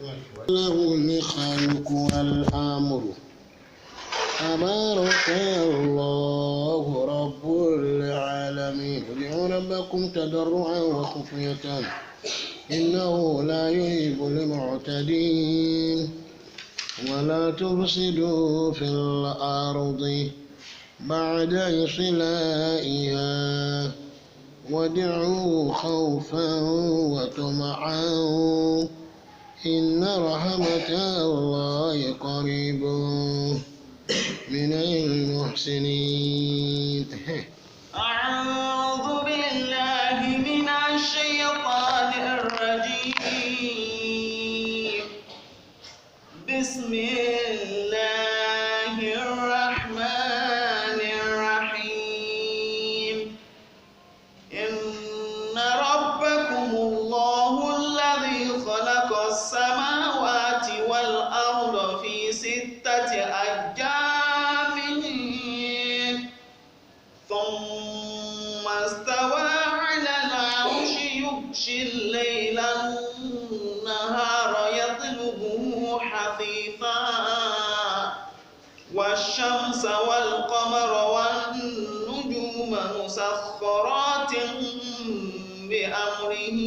له الخلق والأمر تبارك الله رب العالمين ادعوا ربكم تضرعا وخفية إنه لا يحب المعتدين ولا تفسدوا في الأرض بعد إصلاحها وادعوا خوفا وطمعا إن رحمة الله قريب من المحسنين. أعوذ بالله من الشيطان الرجيم. بسم الله الرحمن الرحيم. إن ربكم الله الذي خلق السماوات والأرض في 6 أيام ثم استوى على العرش يغشي الليل النهار يطلبه حثيثا والشمس والقمر والنجوم مسخرات بأمره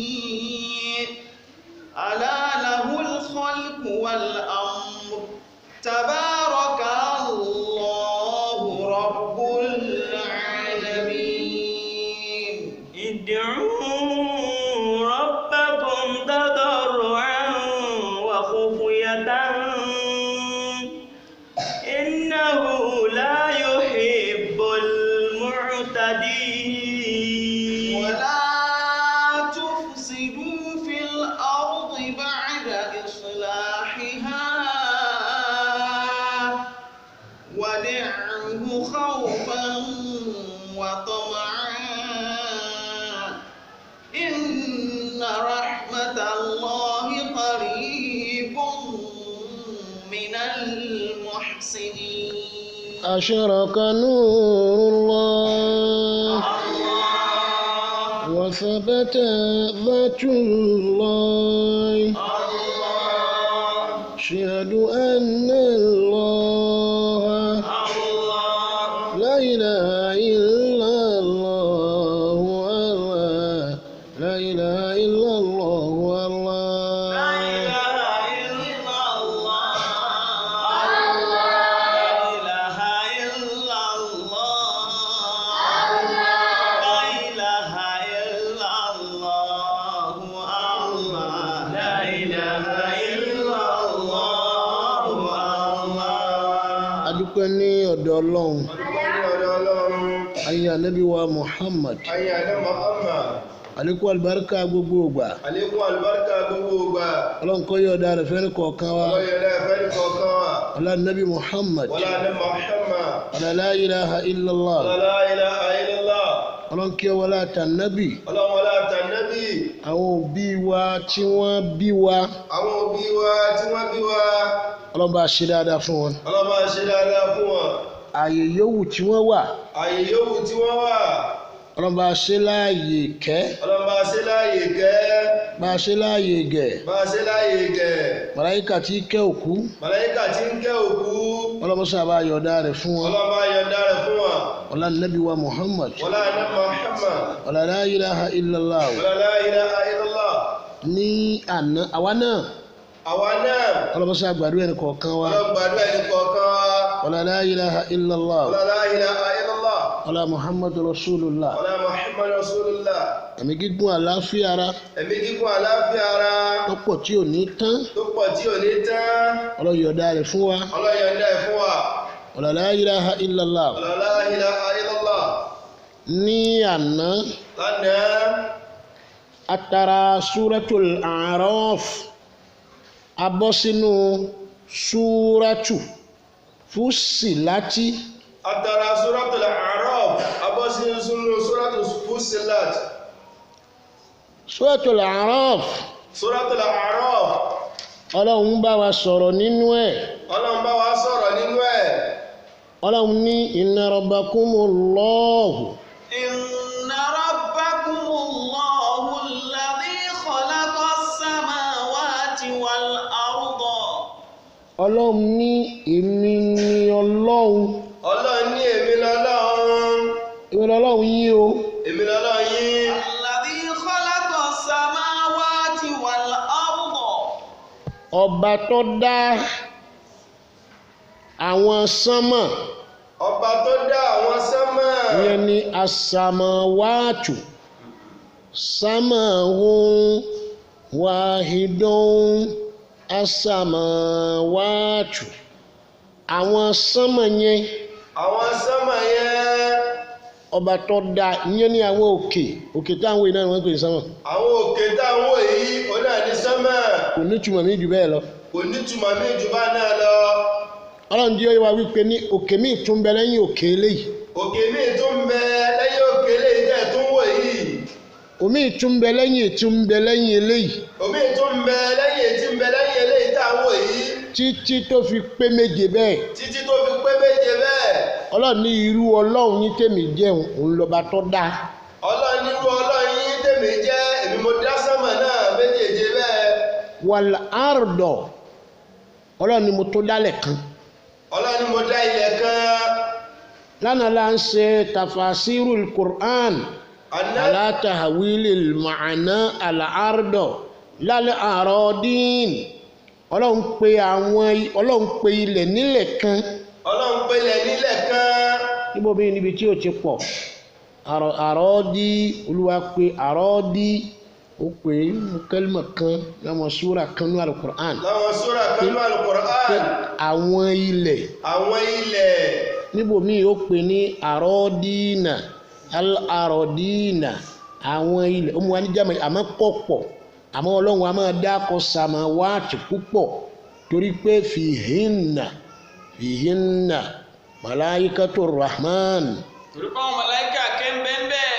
ألا له الخلق والأمر تبارك الله رب العالمين. ادعوا ربكم تضرعا وخفية إنه لا يحب المعتدين ولا تفسدوا في الأرض بعد إصلاحها وادعوه خوفا وطمعا إن رحمة الله قريب من المحسنين. أشرق نور الله وثبت ذات الله أشهد أن الله لا إله إلا الله لا إله إلا الله adúpẹ́ ní ọ̀dọ̀ Ọlọ́run ayé ànábì wa Muhammad àlékún àlùbáríkà gbogbo ìgbà Ọlọ́run kó yọ̀ọ̀da rẹ̀ fẹ́ni kọ̀ọ̀kan wa ọlá ànábì Muhammad ọlá la ilaha illallah Ọlọ́run kí wọlá tànábì àwọn òbí wa tí wọ́n bí wa Ọlọ́run bá ṣe dáadáa fún wọn. Ààyè yòówù tí wọ́n wà. Ọlọ́run bá ṣe láàyè kẹ́. Bá ṣe láàyè gẹ̀. Màláíkà tí ń kẹ́ òkú. Ọlọ́run sábà yọ̀ọ̀da rẹ̀ fún wọn. Ọlá nàbí wa Muhammad. Ọlá la ilaha illallah. Ní àná àwa náà. Ọlọ́run sábà gbàdúrà ẹni kọ̀ọ̀kan wa. Ọlá la ilaha illallah. Ọlá Muhammadu Rasulullah. Ẹ̀mí gígùn àlàáfíà ara. Tó pọ̀ tí ò ní tán. Ọlọ́run yọ̀ọ̀da rẹ̀ fún wa. Ọlá la ilaha illallah. Ní àná. Atara Suratul A'raf. Abọ́ sínú Súrátù Fúsìlátì. Atara Suratul A'raf abọ́ sínú Súrátù Fúsìlátì. Suratul A'raf. Ọlọ́run bá wa sọ̀rọ̀ nínú ẹ̀. Ọlọ́run ní inna rabbakumullahu. Inna rabbakumullahu alladhi khalaqa as-samawati wal والأرض. Ọlọ́run ní èmi ni Ọlọ́run. Ọlọ́run ní èmi lọ́lọ́run. Èmi lọ́lọ́run yín o. Èmi lọ́lọ́run yín. الذي خلق السماوات والأرض. Ọba tó dá àwọn sánmọ̀. Ọba tó dá àwọn sánmọ̀. Ìyẹn ni as-samawatu. Sama'un wahidun as-samawatu. Àwọn sánmọ̀ yẹn. Àwọn sánmọ̀ yẹn. Ọba tó dá ìyẹn ní àwọn òkè táwọn iná ni wọ́n pè ní sánmọ̀. Àwọn òkè táwọn yìí ó náà ní sánmọ̀. Kò ní túmọ̀ mí jù bẹ́ẹ̀ lọ. Kò ní túmọ̀ mí jù bá náà lọ. Ọlọ́run jí ó yé wa wípé ní òkè míì tún bẹ lẹ́yìn òkè eléyìí. Òkè míì tún bẹ lẹ́yìn òkè eléyìí tẹ̀ tún wò yìí. Omi tún bẹ lẹ́yìn tún bẹ lẹ́yìn eléyìí. Omi tún bẹ lẹ́yìn tí ń bẹ lẹ́yìn eléyìí tá a wò yìí. Títí tó fi pé méje bẹ́ẹ̀. Títí tó fi pé méje bẹ́ẹ̀. Ọlọ́run ní irú Ọlọ́run yín tèmi jẹun òun lọ́ba tó dá. Ọlọ́run ní irú Ọlọ́run yín tèmi jẹ́ èmi mo dá sánmà náà méjèèje bẹ́ẹ̀. Wal ardo Ọlọ́run ni mo tó dálẹ̀ kan. Ọlọ́run ni mo dá ilẹ̀ kan. Lánàá la ń ṣe tafasirul Qur'an. Ala tahwilil ma'ana al-ardo lal aradin. Ọlọ́run pe ilẹ̀ nílẹ̀ kan. Ọlọ́run pe ilẹ̀ nílẹ̀ kan. Níbo bí níbi tí ó ti pọ̀. Àrọ́dí Olúwa pe àrọ́dí ó pè é kẹ́límà kan láwọn súra kan ní al-Qur'an. Láwọn súra kan ní al-Qur'an. Àwọn ilẹ̀. Àwọn ilẹ̀. Níbo mi ó pè ní àrọ́dínà al-arodina àwọn ilẹ̀ ó mú wa ní jámẹ́ àmọ́ pọ̀pọ̀ àmọ́ Ọlọ́run a máa dákọ̀ samawati púpọ̀ torí pé fìhínà malaikatu rahman. Torí pé àwọn màláíkà kẹ́ńbẹ́ńbẹ́.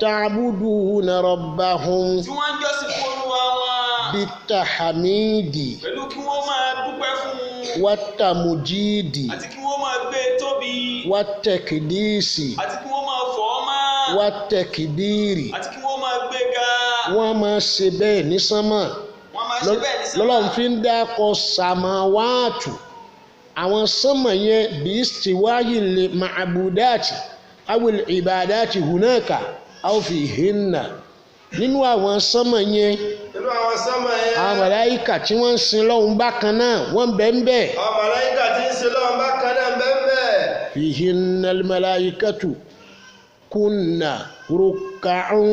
ta'buduna rabbahum. Tí wọ́n ń jọ́sìn fún Olúwa wọn. bitahamidi. Pẹ̀lú kí wọ́n máa dúpẹ́ fún. watamujidi. Àti kí wọ́n máa gbé tóbi. watekidisi. Àti kí wọ́n máa fọ̀ ọ́ mọ́. watekidiri. Àti kí wọ́n máa gbé ga. Wọ́n máa ṣe bẹ́ẹ̀ ní sánmà. Wọ́n máa ṣe bẹ́ẹ̀ ní sánmà. Lọ́lọ́run fi ń dákọ̀ samawatu àwọn sánmà yẹn bí istiwayi lè ma'abudati awil ibadati hunaka aw fihinna. Nínú àwọn sánmà yẹn. Nínú àwọn sánmà yẹn. Àwọn màláíkà tí wọ́n ń sin Ọlọ́run bákan náà wọ́n bẹ́ẹ̀ ń bẹ́ẹ̀. Àwọn màláíkà tí ń sin Ọlọ́run bákan náà bẹ́ẹ̀ bẹ́ẹ̀. Fihinna al-malaikatu kunna ruk'an.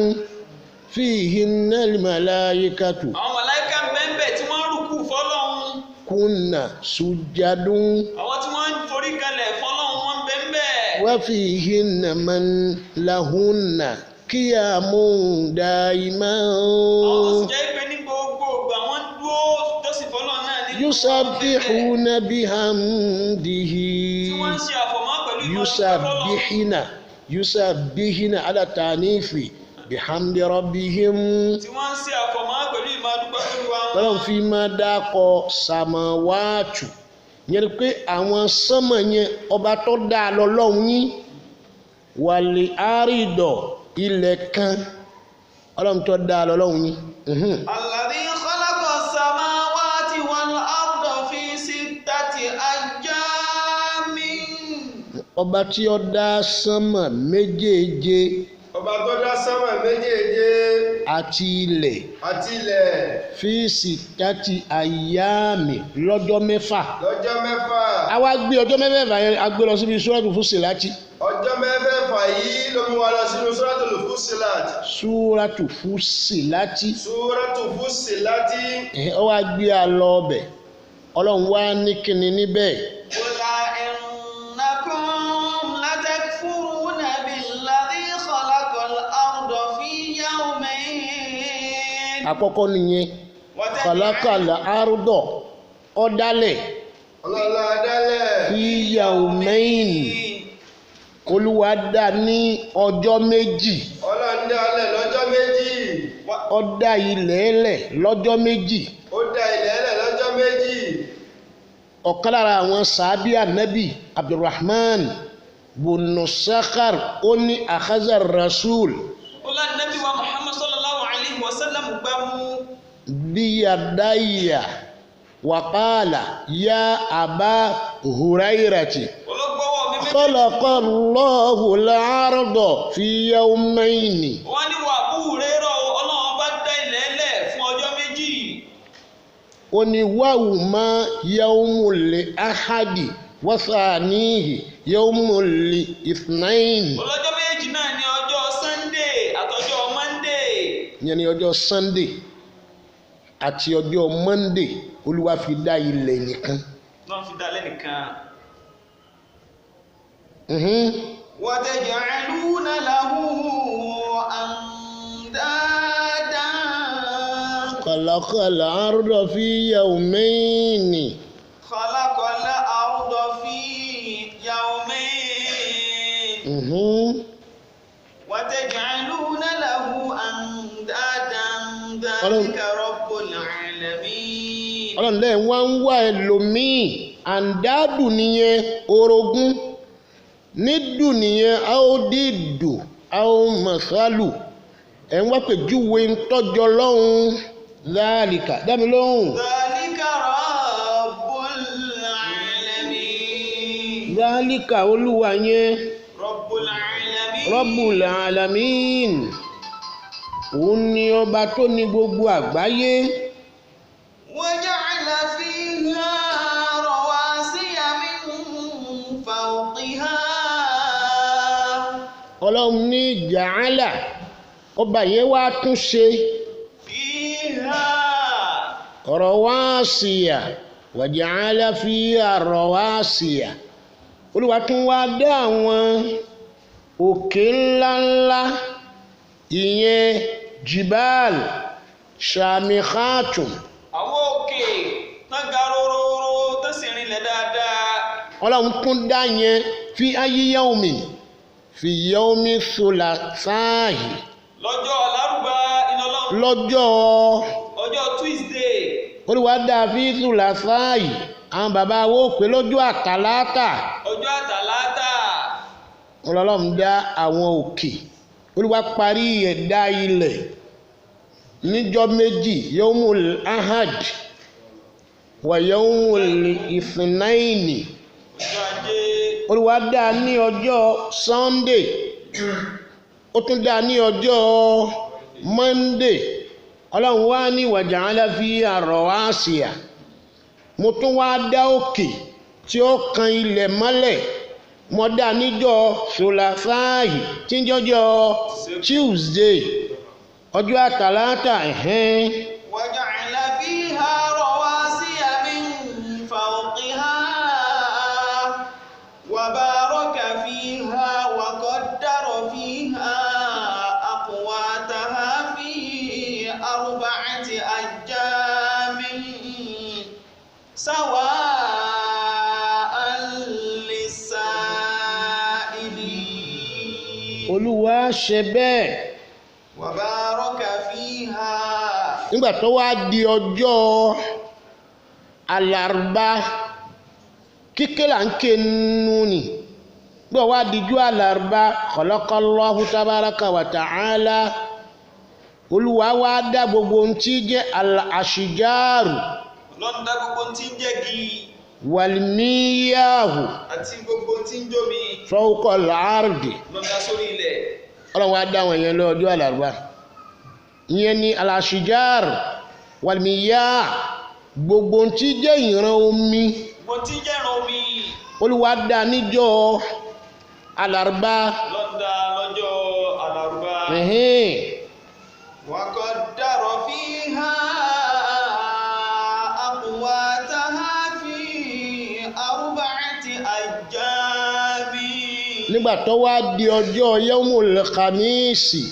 Fihinna al-malaikatu. Àwọn màláíkà bẹ́ẹ̀ tí wọ́n rúkú fọ́lọ́run. Kunna sujadun. Àwọn tí wọ́n ń forí kalẹ̀ fọ́lọ́run wọ́n bẹ́ẹ̀. Wa fihinna man lahunna qiyamun daiman. Àwọn sì jẹ́ pé ní gbogbo ìgbà wọ́n dúró jọ́sìn fọ́lọ́run náà ní. Yusabbihuna bihamdihi. Tí wọ́n ń ṣe àfọ̀mọ́ pẹ̀lú ìmọ̀ Yusabbihina ala tanifi bihamdi rabbihim. Tí wọ́n ń ṣe àfọ̀mọ́ pẹ̀lú ìmọ̀ dúpẹ́ pẹ̀lú àwọn. Ọlọ́run fi máa dákọ̀ samawatu yẹn ni pé àwọn sánmọ̀ yẹn ọba tó dá a lọ́lọ́run yín wàlẹ̀ àrídọ̀ ilẹ̀ kan Ọlọ́run tó dá a lọ́lọ́run yín. Alladhi khalaqa samawati wal arda fi sittati ayyamin. Ọba tí ó dá sánmọ̀ méjèèje. Ọba tó dá sánmà méjèèje. Àti ilẹ̀. Àti ilẹ̀. Fi sittati ayyami lọ́jọ́ mẹ́fà. Lọ́jọ́ mẹ́fà. A wá gbé ọjọ́ mẹ́fẹ̀ẹ̀fà yẹn a gbé lọ síbi Suratul Fussilat. Ọjọ́ mẹ́fẹ̀ẹ̀fà yìí ló mú wa lọ sínú Suratul Fussilat. Suratul Fussilat. Suratul Fussilat. Ó wá gbé a lọ ọbẹ̀ Ọlọ́run wá ní kíni níbẹ̀. Qula innakum latakfuruna billadhi khalaqal arda fi yawmayn. Àkọ́kọ́ nìyẹn khalaqal arda ọ̀dálẹ̀. Ọlọ́lá dálẹ̀. Fi yawmayn. Olúwa dá ní ọjọ́ méjì. Ọlọ́run dálẹ̀ lọ́jọ́ méjì. Ó dá ilẹ̀ ẹlẹ̀ lọ́jọ́ méjì. Ó dá ilẹ̀ ẹlẹ̀ lọ́jọ́ méjì. Ọ̀kan lára àwọn sàábí ànábì Abdurrahman bunu Sakhar ó ní akhaza rasul. Ó lá Nábì wa Muhammad sallallahu alayhi wa sallam gbámú. Biyadaya wàkàlà yá àbá hùráìràtì khalaqallahu al-arda fi yawmayni. wọ́n ní wà búhure rọ ọlọ́run bá dá ilẹ̀ ẹlẹ̀ fún ọjọ́ méjì. ó ní wàhù má yawmul ahadi wasanihi yawmul ithnain. ọlọ́jọ́ méjì náà ni ọjọ́ Sunday àtọjọ́ Monday. ìyẹn ni ọjọ́ Sunday àti ọjọ́ Monday olúwa fi dá ilẹ̀ nìkan. náà fi dá lẹ́nìkan. وتجعلون له أندادا خلق الأرض في يومين. خلق الأرض في يومين وتجعلون له أندادا ذلك رب العالمين. ọlọ́run lẹ́yìn wá ń wá ẹlòmíì àǹdádù nìyẹn orogún nídù nìyẹn áódìdù áómọ̀sálù ẹ̀ ń wá pèjúwe ń tọ́jọ́ lọ́hùn láàlìkà dámi lóhùn. Dhalika Rabbul Alamin. Dhalika olúwa yẹn Rabbul Alamin. Rabbul Alamin òun ni ọba tó ní gbogbo àgbáyé. وجعل فيها رواسي من فوقها. ọlọ́run ní jàálà ọba yẹn wá tún ṣe. فيها rọwásìyà wàjàálà fíhà rọwásìyà olúwa tún wá dá àwọn òkè ńláńlá ìyẹn jibal shamikhatun. àwọn òkè tán ga rororo tán sì rinlẹ̀ dáadáa. ọlọ́run tún dá yẹn fi ayé yawmi fi yawmi thulathahi. lọ́jọ́ alárùbá iná ọlọ́run. ọjọ́ Tuesday. olúwa dá fi thulathahi àwọn bàbá wo pé lọ́jọ́ àtàlátà. ọjọ́ àtàlátà. ọlọ́run dá àwọn òkè olúwa parí ẹ̀dá ilẹ̀ níjọ́ méjì yawmul ahad wa yawmul ithnaini. ọjọ́ ajé. olúwa dá ní ọjọ́ Sunday ó tún dá ní ọjọ́ Monday. ọlọ́run wá ní waja'ala fiha rawasiya mo tún wá dá òkè tí ó kan ilẹ̀ mọ́lẹ̀ mo dá níjọ́ solasáàyì tí ń jọjọ́ Tuesday ọjọ́ àtàlátà وجعل فيها رواسي من فوقها وبارك فيها وقدر فيها أقواتها في 4 أيام سواء للسائلين. olúwa ṣe bẹ́ẹ̀. وبارك فيها. nígbà tó wá di ọjọ́ alárùbá kíkẹ́ là ń ké nínú ni bí wọ́n wá dijú alárùbá khalaqallahu tabaraka wa ta'ala olúwa wá dá gbogbo ohun tí jẹ́ al-ashjaru. ọlọ́run dá gbogbo ohun tí ń jẹ́ igi. wal-miyahu. àti gbogbo ohun tí ń jómi. fawqal ardi. ọlọ́run dá sórí ilẹ̀. ọlọ́run wá dá wọn yẹn lọ́jọ́ alárùbá ìyẹn ni al-ashjar wal-miyah gbogbo ohun tí jẹ́ ìran omi. gbogbo tí ń jẹ́ ìran omi. olúwa dá níjọ́ alárùbá. lọ́dà lọ́jọ́ alárùbá. وقدر فيها أقواتها في 4 أيام. nígbà tó wá di ọjọ́ yawmul khamisi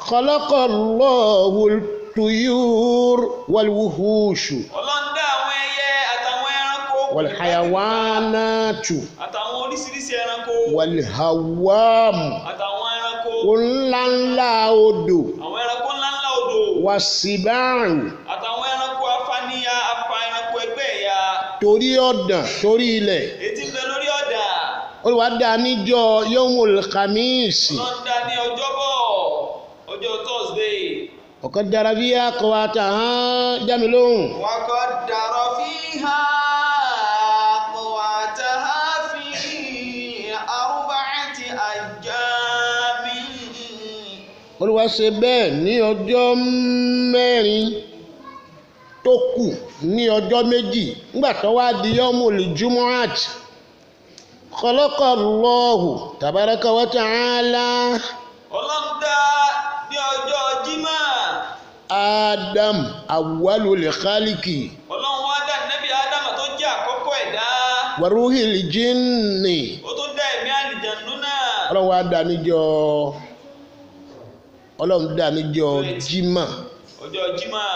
khalaqallahu al-tuyur wal-wuhushu. ọlọ́run dá àwọn ẹyẹ àtàwọn ẹranko. wal-hayawanatu. àtàwọn oríṣiríṣi ẹranko. wal-hawamu. àtàwọn ẹranko. ńláńlá odò. àwọn ẹranko ńláńlá odò. wasibaru. àtàwọn ẹranko afaniya afa ẹranko ẹgbẹ́ ẹ̀yà. torí ọ̀dàn torí ilẹ̀. ètí ń bẹ lórí ọ̀dà. olúwa dá níjọ́ yawmul khamisi. ọlọ́run dá ní ọjọ́bọ̀ ọjọ́ Thursday. وقدر فيها أقواتها جميل. وقدر ṣe bẹ́ẹ̀ ní ọjọ́ mẹ́rin tó kù ní ọjọ́ méjì nígbà tó wá di yawmul jumu'at khalaqa Allahu tabaraka wa ta'ala Ọlọ́run dá ní ọjọ́ Jímọ̀ Adam awwalul khaliqi Ọlọ́run wá dá Nábì Ádámù tó jẹ́ àkọ́kọ́ ẹ̀dá wa ruhil jinni ó tó dá ẹ̀mí àlìjànnú náà Ọlọ́run wá dá níjọ́ Jímọ̀ ọjọ́ Jímọ̀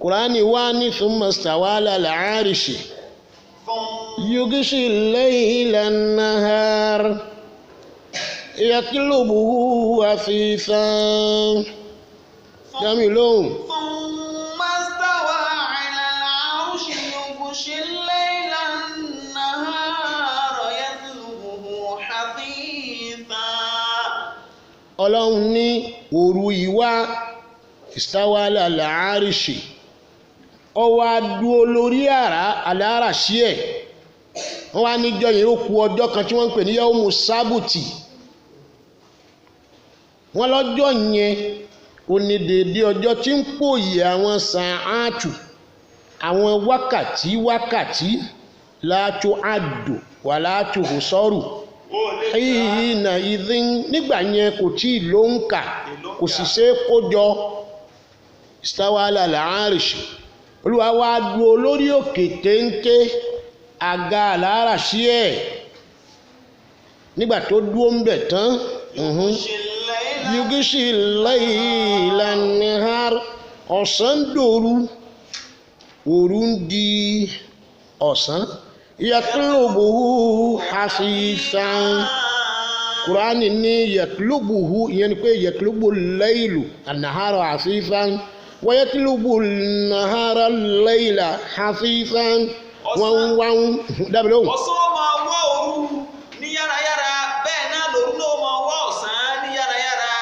Kùránì wá ní thumma stawa ala al-'arishi yughshi al-layla an-nahar yatlubuhu hafifan dámi lóhùn. ثم استوى على العرش يغشي الليل النهار يطلبه حثيثا Ọlọ́run ní òru ìwá istawa ala al-'arishi ó wá dúró lórí àláràṣí ẹ̀ wọ́n wá níjọ́ yẹn ó kù ọjọ́ kan tí wọ́n ń pè ní yawmu sábùtì wọ́n lọ́jọ́ yẹn ó ní déédéé ọjọ́ tí ń pòyì àwọn sàáàtù àwọn wákàtí láàtò àdò wà láàtò òsọ́rù ìhìnà ìdín nígbà yẹn kò tí ì ló ń kà kò sì ṣe é kójọ istawa ala al-'arish Olúwa wá dúró lórí òkè téńté àga àláràṣí ẹ̀ nígbà tó dúró ń bẹ̀ tán yughshi al-layla an-nahar ọ̀sán dòru òru ń di ọ̀sán yatlubuhu hasisan Kùránì ní yatlubuhu ìyẹn ni pé yatlubu al-laylu an-nahara hasisan wa yatlubu an-nahara al-layla hasisan wọ́n dábìlì ohun. ọ̀sán máa wá òru ní yárayára bẹ́ẹ̀ náà lòru náà máa wá ọ̀sán ní yárayára.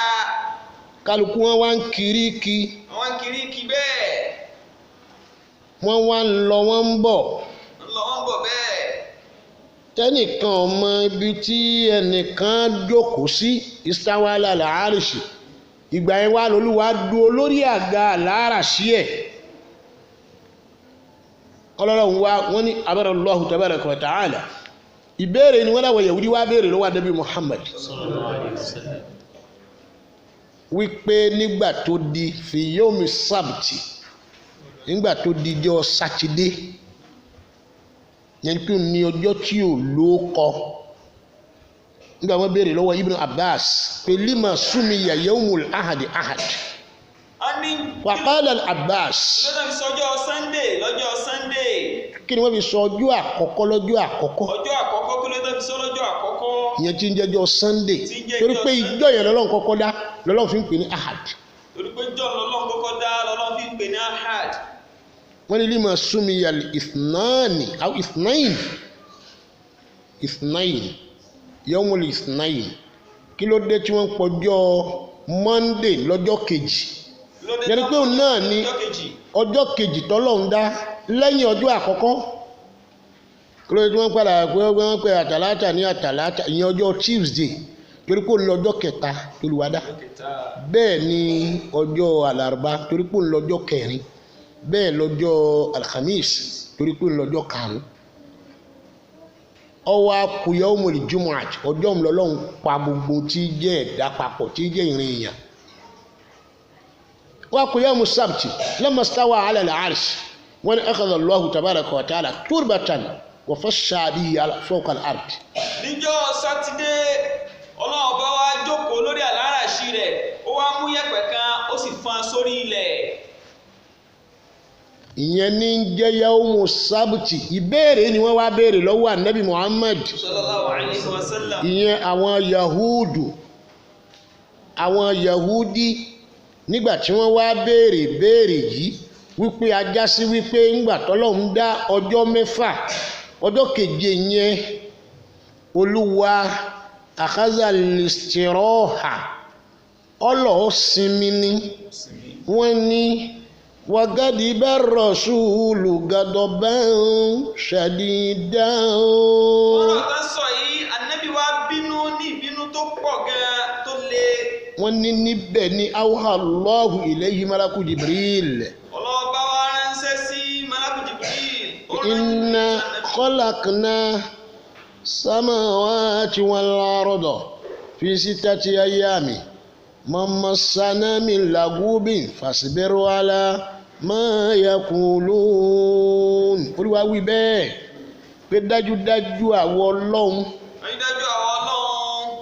Kálukú wọn wá ń kiri kí. wọ́n ń kiri kí bẹ́ẹ̀. wọ́n wá ń lọ wọ́n ń bọ̀. bẹ́ẹ̀. tẹ́nìkan ọmọ ibi tí ẹnìkan jókòó sí istawa ala al-'arish ìgbà yẹn wá lÓlúwa dúró lórí àga àláràṣí ẹ̀. Ọlọ́run wá wọ́n ní abara Allahu tabaraka wa ta'ala ìbéèrè ni wọ́n láwọn Yahudi wá béèrè lọ́wọ́ Ànábì Muhammad wípé nígbà tó di fi yawmi sábtì nígbà tó di jọ́ sátidé yẹn pé ní ọjọ́ tí ò lóókọ nígbà wọ́n béèrè lọ́wọ́ Ibn Abbas pé lima sumiya yawmul ahad wàkàlà Abbas lọ́jọ́ Sunday kí ni wọ́n fi sọ ọjọ́ àkọ́kọ́ lọ́jọ́ àkọ́kọ́ kí ló dé fi sọ lọ́jọ́ àkọ́kọ́ ìyẹn tí ń jẹ́jọ́ Sunday torí pé ìjọ yẹn lọ́lọ́run kọ́kọ́ dá lọ́lọ́run fi ń pè ní ahad torí pé ìjọ lọ́lọ́run kọ́kọ́ dá lọ́lọ́run fi ń pè ní ahad wọ́n ní lima sumiya al-ithnani aw ithnain yawmul ithnain kí ló dé tí wọ́n pọ̀jọ́ Monday lọ́jọ́ kejì yẹni pé òun náà ni ọjọ́ kejì tọ́lọ́run dá lẹ́yìn ọjọ́ àkọ́kọ́ kí ló dé tí wọ́n padà pé wọ́n pe àtàlátà ní àtàlátà ìyẹn ọjọ́ Tuesday torí pé òun lọ́jọ́ kẹta t'Olúwa dá bẹ́ẹ̀ ni ọjọ́ àlàrúbá torí pé òun lọ́jọ́ kẹrin bẹ́ẹ̀ lọ́jọ́ alhamis torí pé òun lọ́jọ́ karùn-ún ọwọ́ akú yawmul jumu'ah ọjọ́ Ọlọ́run pa gbogbo tí jẹ́ ẹ̀dá papọ̀ tí jẹ́ ìrìn èèyàn وأكو يوم السبت لما استوى على العرش وأن أخذ الله تبارك وتعالى تربة وفشى به فوق الأرض. níjọ́ sátidé Ọlọ́run bá wá jókòó lórí àláràṣí rẹ̀ ó wá mú yẹ̀pẹ̀ kan ó sì fọ́n sórí ilẹ̀. ìyẹn ní jẹ́ yawmu sábùtì ìbéèrè ni wọ́n wá béèrè lọ́wọ́ ànábì Muhammad sallallahu alayhi wa sallam. ìyẹn àwọn Yahudi nígbà tí wọ́n wá béèrè yìí wípé ajá sí wípé ńgbà t'Ọlọ́run dá ọjọ́ mẹ́fà ọjọ́ keje yẹn Olúwa akhadha al-istiraha ọlọ́ọ̀ sinmi ni wọ́n ní wagadiba rasulu gadaban shadidan. ọ̀rọ̀ kan sọ yìí ànábì wa bínú ní ìbínú tó pọ̀ gan-an tó le wọ́n ní níbẹ̀ ní awha Allahu ilayhi malaku Jibril. ọlọ́ọ̀bá wa ránṣẹ́ sí malaku Jibril. inna khalaqna samawati wal arda fi sittati ayyami ma massana min lagubin fasbiru ala ma yaqulun. Olúwa wí bẹ́ẹ̀ pé dájúdájú àwọn Ọlọ́run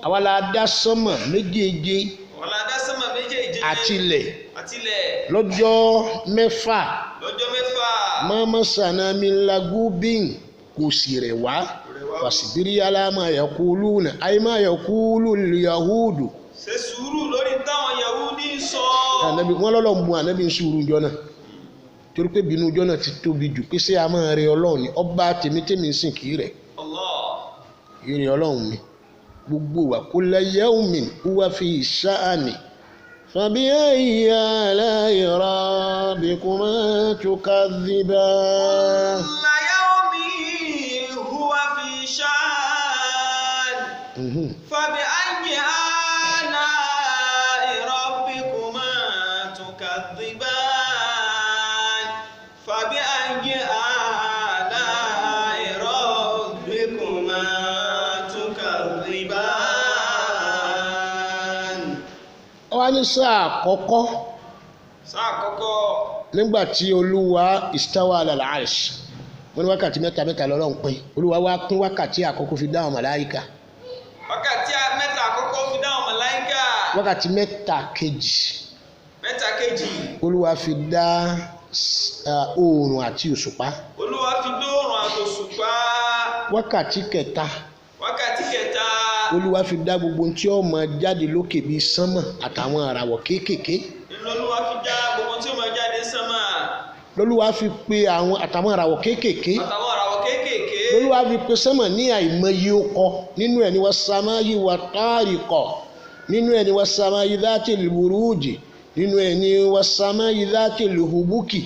àwa la dá sánmà méjèèje àtilẹ̀ lọ́jọ́ mẹ́fà mọ́mọ́ sànámi lagubin kò sì rẹ̀ wá fàṣibírí aláma yakulu nà àyèmá yakulu yahudu. ṣe sùúrù lórí táwọn Yahudi sọ. ànábi wọn lọ́lọ́ mú ànábi ń sùúrù jọ náà torí pé bínú jọ náà ti tóbi jù pé ṣé a máa rẹ Ọlọ́run ni ọba tèmítèmí sìn kì í rẹ̀ ìrìn Ọlọ́run mi gbogbo wa kulla yawmin huwa fi sha'ani fabi ayyi ala'i rabbikuma tukadhiban. kulla yawmin huwa fi sha'ani fabi ayyi ala'i rabbikuma tukadhiban fabi ayyi ala'i rabbikuma wọ́n ní sáà àkọ́kọ́ nígbà tí Olúwa istawa ala al-arsh wọ́n ní wákàtí mẹ́ta lọ́lọ́run pín Olúwa wá pín wákàtí àkọ́kọ́ fi dá àwọn màláíkà. wákàtí mẹ́ta àkọ́kọ́ fi dá àwọn màláíkà. wákàtí mẹ́ta kejì Olúwa fi dá oòrùn àti òṣùpá. Olúwa fi dá oòrùn àti òṣùpá. wákàtí kẹta Olúwa fi dá gbogbo tí ó máa jáde lókè bíi sánmà àtàwọn àràwọ̀ kéékèèké. Olúwa fi dá gbogbo tí ó máa jáde sánmà. Olúwa fi pe àwọn àtàwọn àràwọ̀ kéékèèké. Olúwa fi pe sánmà ní àìmọye ọkọ nínú ẹ̀ ní was-samā'i wat-tāriqa nínú ẹ̀ ní was-samā'i dhātil burūji nínú ẹ̀ ní was-samā'i dhātil hubuki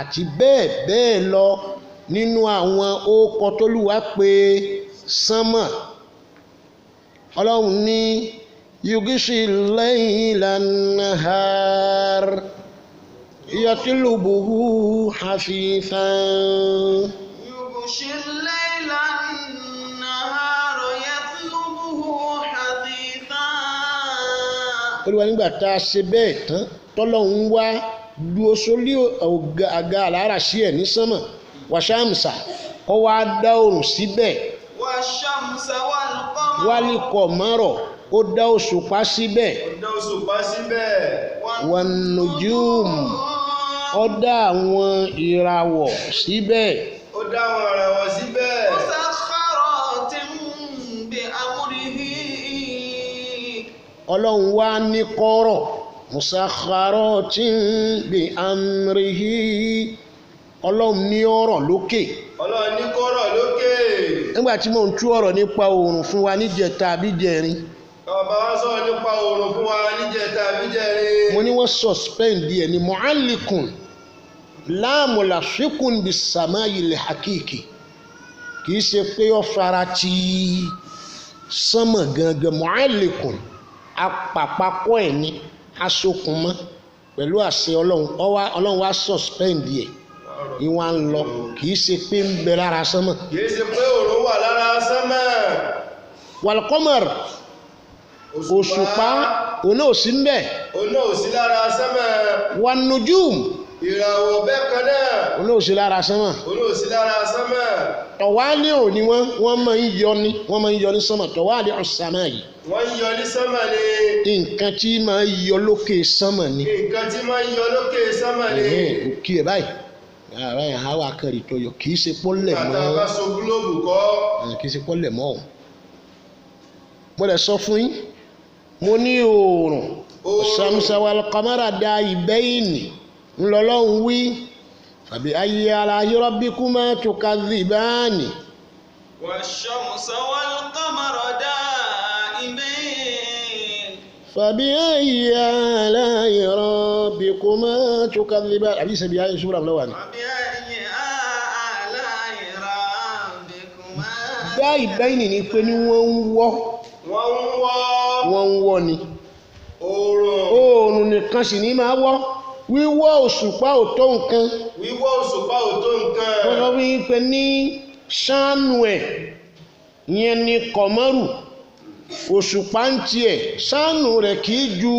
àti bẹ́ẹ̀ bẹ́ẹ̀ lọ nínú àwọn ọkọ t'Olúwa pe sánmà. Ọlọ́run ní yugishi layla nahar yatlubuhu hafifan. yugishi layla nahar yatlubuhu hafifan. Olúwa nígbà tá a ṣe bẹ́ẹ̀ tán tọ́lọ́run wá dúró sórí àga àláràṣí ẹ̀ ní sánmà wàṣámsà kọ́ wá dá oòrùn síbẹ̀. wàṣámsà wal-qamara ó dá òṣùpá síbẹ̀. wan-nujum ó dá àwọn ìràwọ̀ síbẹ̀. musakhkharatin bi amrihi. Ọlọ́run wá ní kọ́rọ̀ musakhkharatin bi amrihi. Ọlọ́run ní ọ̀rọ̀ lókè. nígbà tí mò ń tú ọ̀rọ̀ nípa oòrùn fún wa níjẹta àbíjẹrin. ọba wa sọ̀rọ̀ nípa oòrùn fún wa níjẹta àbíjẹrin. mo ní wọ́n suspend ẹ̀ ní mu'allikun la mulafikun bis-samā'i al-haqiqi kì í ṣe pé ó fara ti sánmà gangan mu'allikun apàpapọ̀ ẹ̀ ní asokùn mọ́ pẹ̀lú àṣẹ Ọlọ́run wá suspend ẹ̀ ìwà ń lọ kì í ṣe pé ń bẹ lára sánmà. kì í ṣe pé òòrùn wà lára sánmà. wal-qamar òṣùpá òun náà ò sí ń bẹ. òun náà ò sí lára sánmà. wan-nujum ìràwọ̀ bẹ́ẹ̀ kan náà. òun náà ò sí lára sánmà. òun náà ò sí lára sánmà. tọ̀wálé ò ní wọ́n máa ń yọ ní sánmà tọ̀wálé ọ̀sánmà yìí. wọ́n ń yọ ní sánmà ni. nǹkan tí máa ń yọ lókè sánmà ni. nǹkan tí máa ń yọ lókè sánmà ni. òkè ẹ̀ báyìí ara ẹ̀ àwa akẹ́rì tó yọ kì í ṣe pọ́lẹ̀ mọ́. bàtà bá so gílóòbù kọ́. kì í ṣe pọ́lẹ̀ mọ́ o. mo lè sọ fún yín mo ní oòrùn ṣàmùsà wal-qamara dā'ibayni ńlọlọ́run wí fàbí ayyi ālā'i rabbikuma tukadhibāni. wash-shamsa wal-qamara dā'ibayni. fàbí ayyi ālā'i rabbikuma tukadhibāni. àbí ìṣẹ̀bí ayé ṣúra lọ́wọ́ ni. dā'ibayni ni pé ní wọ́n ń wọ́ ni. oòrùn oòrùn nìkan sì ní máa wọ̀ wíwọ̀ òṣùpá ò tó nǹkan. wíwọ̀ òṣùpá ò tó nǹkan. wọ́n sọ wípé ní ṣáánù ẹ̀ ìyẹn ni kọ̀mọ́rù òṣùpá ń tiẹ̀ ṣáánù rẹ̀ kì í ju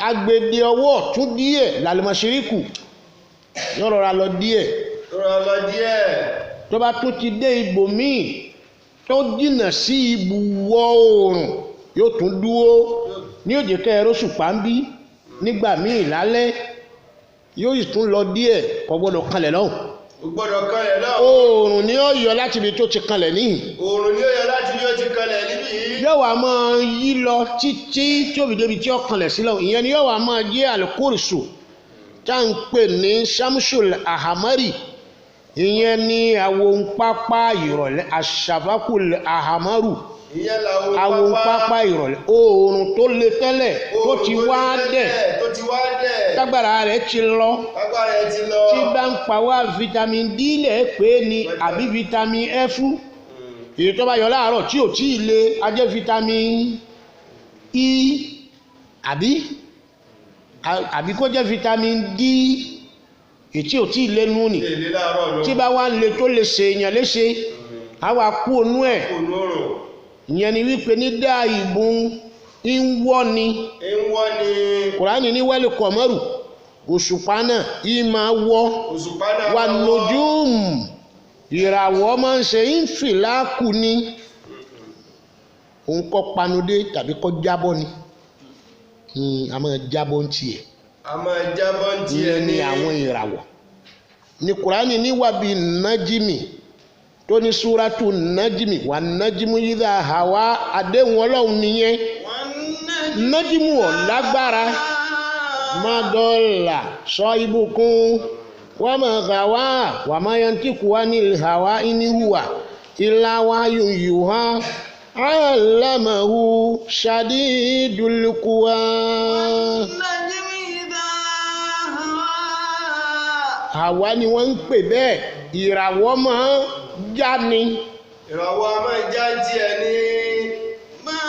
agbede ọwọ́ ọ̀tún díẹ̀ làlùmọ̀ṣẹ́ríkù yóò rọra lọ díẹ̀. tó bá tún ti dé ibòmíì tó jìnnà sí ibùwọ̀ oòrùn yóò tún dúró ní òjò kẹrọ òṣùpá ń bí nígbà míì lálẹ́ yóò sì tún lọ díẹ̀ kò gbọ́dọ̀ kanlẹ̀ lọ́hùn. oòrùn ni ó yọ láti ibi tó ti kanlẹ̀ níhìn. oòrùn ni ó yọ láti ibi tó ti kanlẹ̀ níbí. yóò wá máa yí lọ títí tí òbí débi tí ó kanlẹ̀ sí lọ ìyẹn ni yóò wá máa jẹ́ àlùkùrùsù tá à ń pè ní shamsul ahamari ìyẹn ni àwọn pápá ìrọ̀lẹ́ àṣàfàkùl ahamaru àwọn pápá ìrọ̀lẹ́ oòrùn tó le tẹ́lẹ̀ tó ti wá dẹ̀ tágbára rẹ̀ ti lọ tí bá ń pa wá vitamin D lẹ̀ pé ni àbí vitamin F èyí tó bá yọ láàárọ̀ tí ò tí ì le á jẹ́ vitamin E àbí kó jẹ́ vitamin D ètí ò tí ì lé nú ni tí bá wá ń le tó lè ṣe èèyàn léṣe á wá kú ònú ẹ̀ ìyẹn ni wípé ní dá ìbùn ń wọ́ ni Kùránì ní wẹ́lì kọ̀mọ́rù òṣùpá náà yìí máa wọ́ wà nùjúm ìràwọ̀ máa ń ṣe ń fìlà kù ni òun kọ́ panudé tàbí kọ́ jábọ́ ni a máa jábọ́ ń tiẹ̀. ní àwọn ìràwọ̀ ní Kùránì ní wàbí nájímì tó ní súrátù nájímì wà nájímù yídà hàwá àdéhùn Ọlọ́run nìyẹn nájímù ọ̀ lágbára má dọ́là sọ ibùkún wà má gàwá wà má yantíkù wá ní hàwá iníhùwà ilá wáyù yùhá allamahu shadidul quwa. àwa ni wọ́n ń pè bẹ́ẹ̀ ìràwọ̀ máa ń já ni. ìràwọ̀ máa ń já tiẹ̀ ni. ma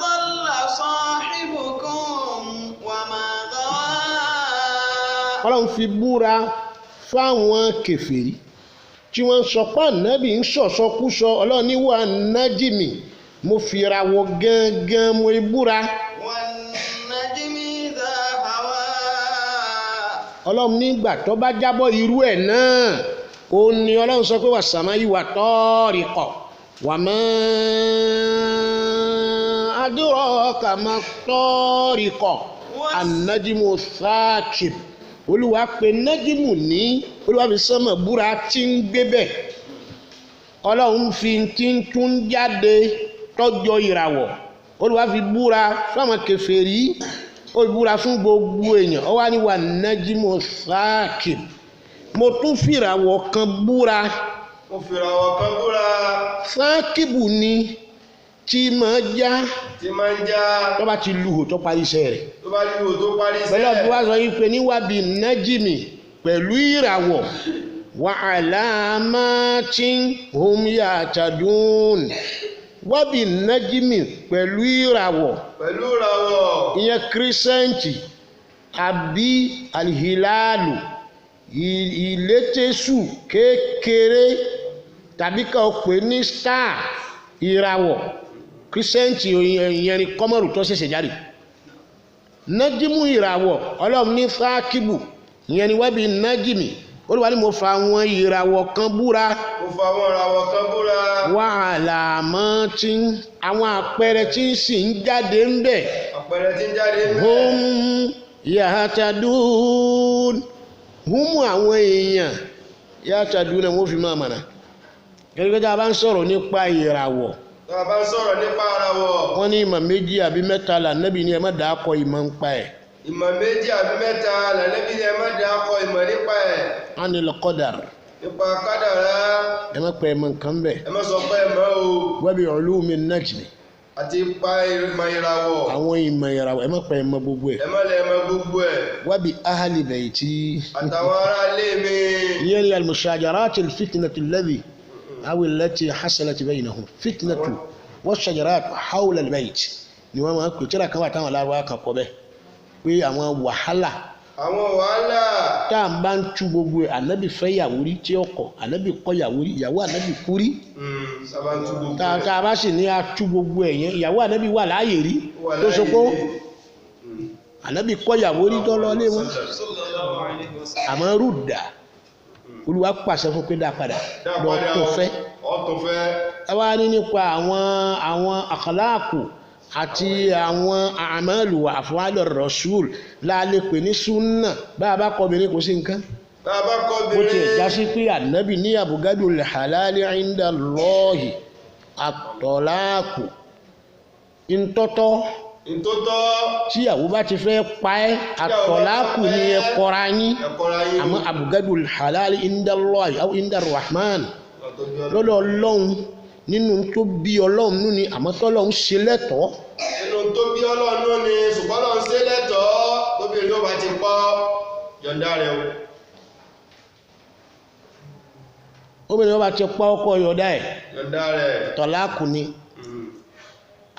dalla sahibukum wa ma gawa. Ọlọ́run fi búra fáwọn kèfèrí tí wọ́n sọ pé ànábì ń sọ̀sọ́kúsọ Ọlọ́run ní wà nájìmì mo fi ìràwọ̀ gangan mo búra. Ọlọ́run nígbà tó bá jábọ́ irú ẹ̀ náà ó ní Ọlọ́run sọ pé wà sàmá yìí wà tọ́ọ̀rìkọ̀ wà mọ́ adúrọ̀ọ́kà má tọ́ọ̀rìkọ̀ ànájímù sáàkìb Olúwa pé nájímù ní Olúwa fi sánmọ̀ búra tí ń gbé bẹ̀ Ọlọ́run fi tí ń tún jáde tọ́jọ́ ìràwọ̀ Olúwa fi búra fáwọn kèfèrí ó búra fún gbogbo èèyàn ó wá ní wà nájímù sáàkìb mo tún fìràwọ̀ kan búra. sáàkìbù ni tí máa já tó bá ti lùhò tó parí iṣẹ́ rẹ̀. pẹ̀lú ọdún wa sọ yìí pé níwábi nájímì pẹ̀lú ìràwọ̀ wà àlàmátín hum yahtadun wábì nájímì pẹ̀lú ìràwọ̀ ìyẹn kírísẹ́ǹtì àbí alìhìláàlù ìlétésù kékeré tàbí ká o pè ní star ìràwọ̀ kírísẹ́ǹtì ìyẹn ni kọ́mọ̀rù tó ṣẹ̀ṣẹ̀ jáde nájímù ìràwọ̀ Ọlọ́run ní sákìbù ìyẹn ni wábì nájímì Olúwa ní mo fa àwọn ìràwọ̀ kan búra. wà àlàmọ́tí àwọn àpẹẹrẹ tí ń sì ń jáde ń bẹ̀. hum yahtadun hum àwọn èèyàn yahtadun náà wọ́n fi máa mọ̀nà. gẹ́gẹ́ bí a bá ń sọ̀rọ̀ nípa ìràwọ̀. wọ́n ní ìmọ̀ méjì àbí mẹ́ta là Nábì ní ẹ má dàá kọ ìmọ̀ ń pa ẹ̀. ìmọ̀ méjì àbí mẹ́ta lànàbí ni ẹ má dá kọ ìmọ̀ nípa ẹ̀. anil qadar. nípa kádàrá. ẹ má pẹ́ ẹ̀mọ̀ nǹkan bẹ̀. ẹ má sọ pé ẹ̀mọ̀ o. wa bi ulumin najmi. àti ipa ìmọ̀ ìràwọ̀. àwọn ìmọ̀ ìràwọ̀ ẹ má pẹ́ ẹ̀mọ̀ gbogbo ẹ̀. ẹ má lẹ ẹ̀mọ̀ gbogbo ẹ̀. wa bi ahli bayti. àtàwọn ará ilé mi. ìyẹn ni al-mushajarati al-fitnatu allati hasalat baynahum fitnatu wa shajarat hawla al-bayt ni wọ́n máa ń pè tíra kan wà táwọn aláwọ̀ kan kọ bẹ́ẹ̀ pé àwọn wàhálà tá à ń bá ń tú gbogbo ẹ̀ ànábì fẹ́ ìyàwó rí tí ó kọ̀ ànábì kọ̀ ìyàwó rí ìyàwó ànábì kú rí tá a bá sì ní a tú gbogbo ẹ̀ yẹn ìyàwó ànábì wà láàyè rí tó so pé ànábì kọ̀ ìyàwó rí tó lọ lé wọn àmọ́ rúdà olúwa pàṣẹ fún pé dá padà lọ tó fẹ́ ẹ wá ní nípa àwọn àkàláàkù àti àwọn àmàlù àfọwálẹ̀ rọ̀ṣúl láàlẹ́ pè ní súnà bá a bá kọ́bìnrin kò sí nǹkan bó ti ẹ̀já sí pé ànábì ní àbúgádù halali inda Allahi àtọ̀láàkù ntọ́tọ́ tíyàwó bá ti fẹ́ pa ẹ́ àtọ̀láàkù ní ẹ̀kọ́ra yín àmọ́ àbúgádù halali inda Allahi aw inda Rahman lọ́dọ̀ Ọlọ́run nínú tó bí Ọlọ́run nú ni àmọ́ tọ́lọ́run ṣe lẹ́tọ̀ọ́. nínú tó bí Ọlọ́run nú ni ṣùgbọ́n Ọlọ́run ṣe lẹ́tọ̀ọ́ tóbìnrin ló bá ti pọ́ yọ̀ǹda rẹ̀ o. obìnrin ló bá ti pọ́ ọkọ yọ̀ǹda ẹ̀. yọ̀ǹda rẹ̀. tọ́láàkù ni.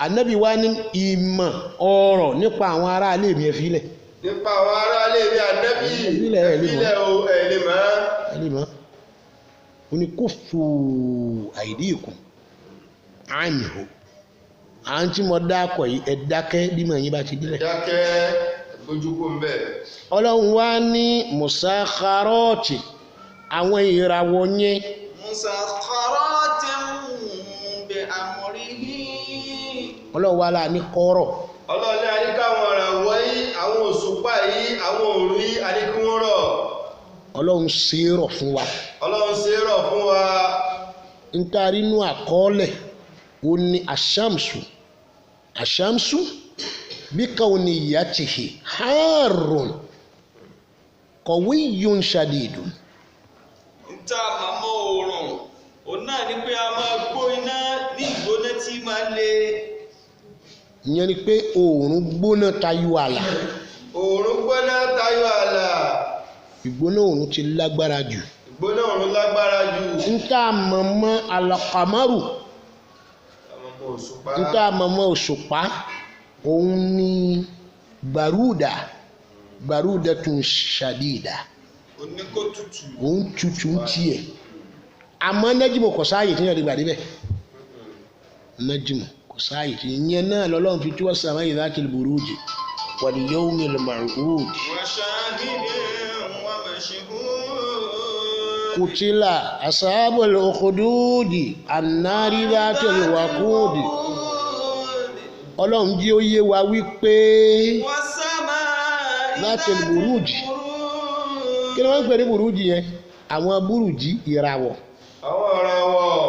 ànábì wa ní ìmọ̀ ọ̀rọ̀ nípa àwọn aráalé mi ẹ̀ fílẹ̀. nípa àwọn aráalé mi ànábì ẹ̀ fílẹ̀ o ẹ̀ lè mọ̀. oni kufu aidikum anhu anti mo dákọ̀ yìí ẹ dákẹ́ bí mo yín bá ti dílẹ̀ dákẹ́ ojúkò ńbẹ̀ Ọlọ́hun wá ní musakharati àwọn ìràwọ̀ yẹn musakharati bi amrihi Ọlọ́hun wá la ní kọ́rọ̀ Ọlọ́hun ní àníká àwọn ìràwọ̀ yìí àwọn òṣùpá yìí àwọn òru yìí àníkí wọ́n rọ̀ Ọlọ́hun ṣe rọ̀ fún wa. Ọlọ́hun ṣe rọ̀ fún wa. n taari inú àkọọ́lẹ̀ ó ní àṣàmsù bí kawniyatihi harun qawiyyun shadidun. níta màmá oòrùn òun náà ni pé a máa gbó iná ní ìgbóná tí máa le. ìyẹn ni pé oòrùn gbóná tayọ àlà. oòrùn gbóná tayọ àlà. ìgbóná oòrùn ti lágbára jù. ìgbóná oòrùn lágbára jù. níta mọ̀mọ́ alakamaru níta mọ̀mọ́ òṣùpá òun ni gbàrúdà tún ṣàdídà. òun tutù ń tiẹ̀ àmọ́ nẹ́jìmọ̀ kò sáàyè tí yẹn lè gbà débẹ̀. nẹ́jìmọ̀ kò sáàyè tí yẹn náà lọ́lọ́run fi tí wọ́n sàmọ́ yìí láti buruji wal yawmil maw'ud. kutila ashabul ukhdudi annari dhatil waqud. Ọlọ́run jí ó yé wa wípé láti buruji kí ni wọ́n ń pè ní buruji yẹn àwọn buruji ìràwọ̀. àwọn ìràwọ̀.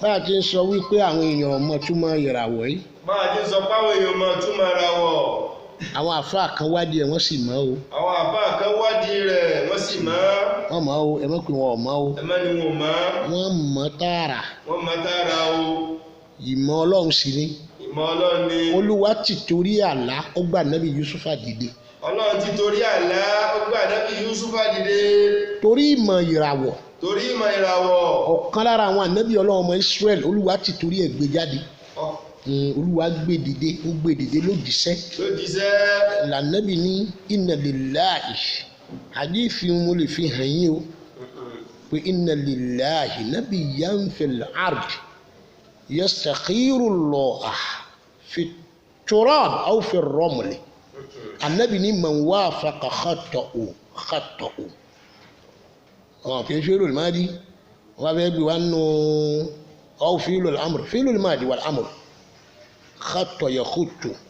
bá a ti ń sọ wípé àwọn èèyàn mọ̀ túmọ̀ ìràwọ̀ yìí. bá a ti ń sọ pé àwọn èèyàn mọ̀ túmọ̀ ìràwọ̀. àwọn àfáà kan wádìí ẹ̀ wọ́n sì mọ̀ o. àwọn àfáà kan wádìí rẹ̀ wọ́n sì mọ̀. wọ́n mọ̀ o ẹ mọ̀ pé wọn ò mọ̀ o. ẹ mọ̀ ni wọn ò mọ̀. wọ́n mọ̀ tààrà. wọ́n mọ̀ tààrà o. ìmọ̀ Ọlọ́run sì ni. ìmọ̀ Ọlọ́run ni. Olúwa ti torí àlá ó gbà nábì Yusufa dìde. Ọlọ́run ti torí àlá ó gbà nábì Yusufa dìde. torí ìmọ̀ ìràwọ̀. torí ìmọ̀ ìràwọ̀. ọ̀kan lára àwọn ànábì Ọlọ́run ọmọ Israẹli Olúwa ti torí ẹ̀ gbé jáde. Olúwa gbé dìde ó gbé dìde lójíṣẹ́. lànàbì ní inna lillahi àdìfí mo lè fi hàn yín o pé inna lillahi nabiyyan fil ard yastaqiru Allah fi turab aw fi ramli. ànábì ní man wafaqa khata'u kì í ṣe lórí máa di wọ́n fẹ́ gbé wa nù aw fi'lul amr fi'lul madi wal amr. Khatọ̀ yẹ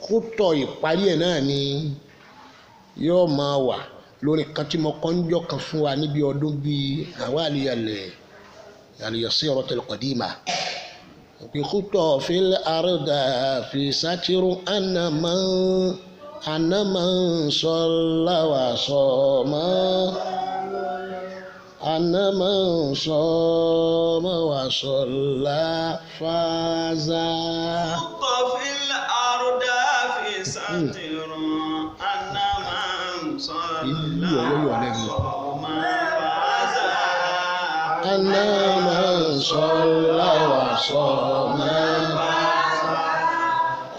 kótó ìparí ẹ̀ náà ni yóò máa wà lórí kan tí mo kọ́ ń jọ kan fún wa níbi ọdún bíi àwa àlìyàlẹ̀ siratul qadima. Òpè kótó fil arda fi sátírù ànàmọ́ sọ́lá wà sọ́mọ́ ànàmọ́ sọ́mọ́ wà sọ́lá fàzà.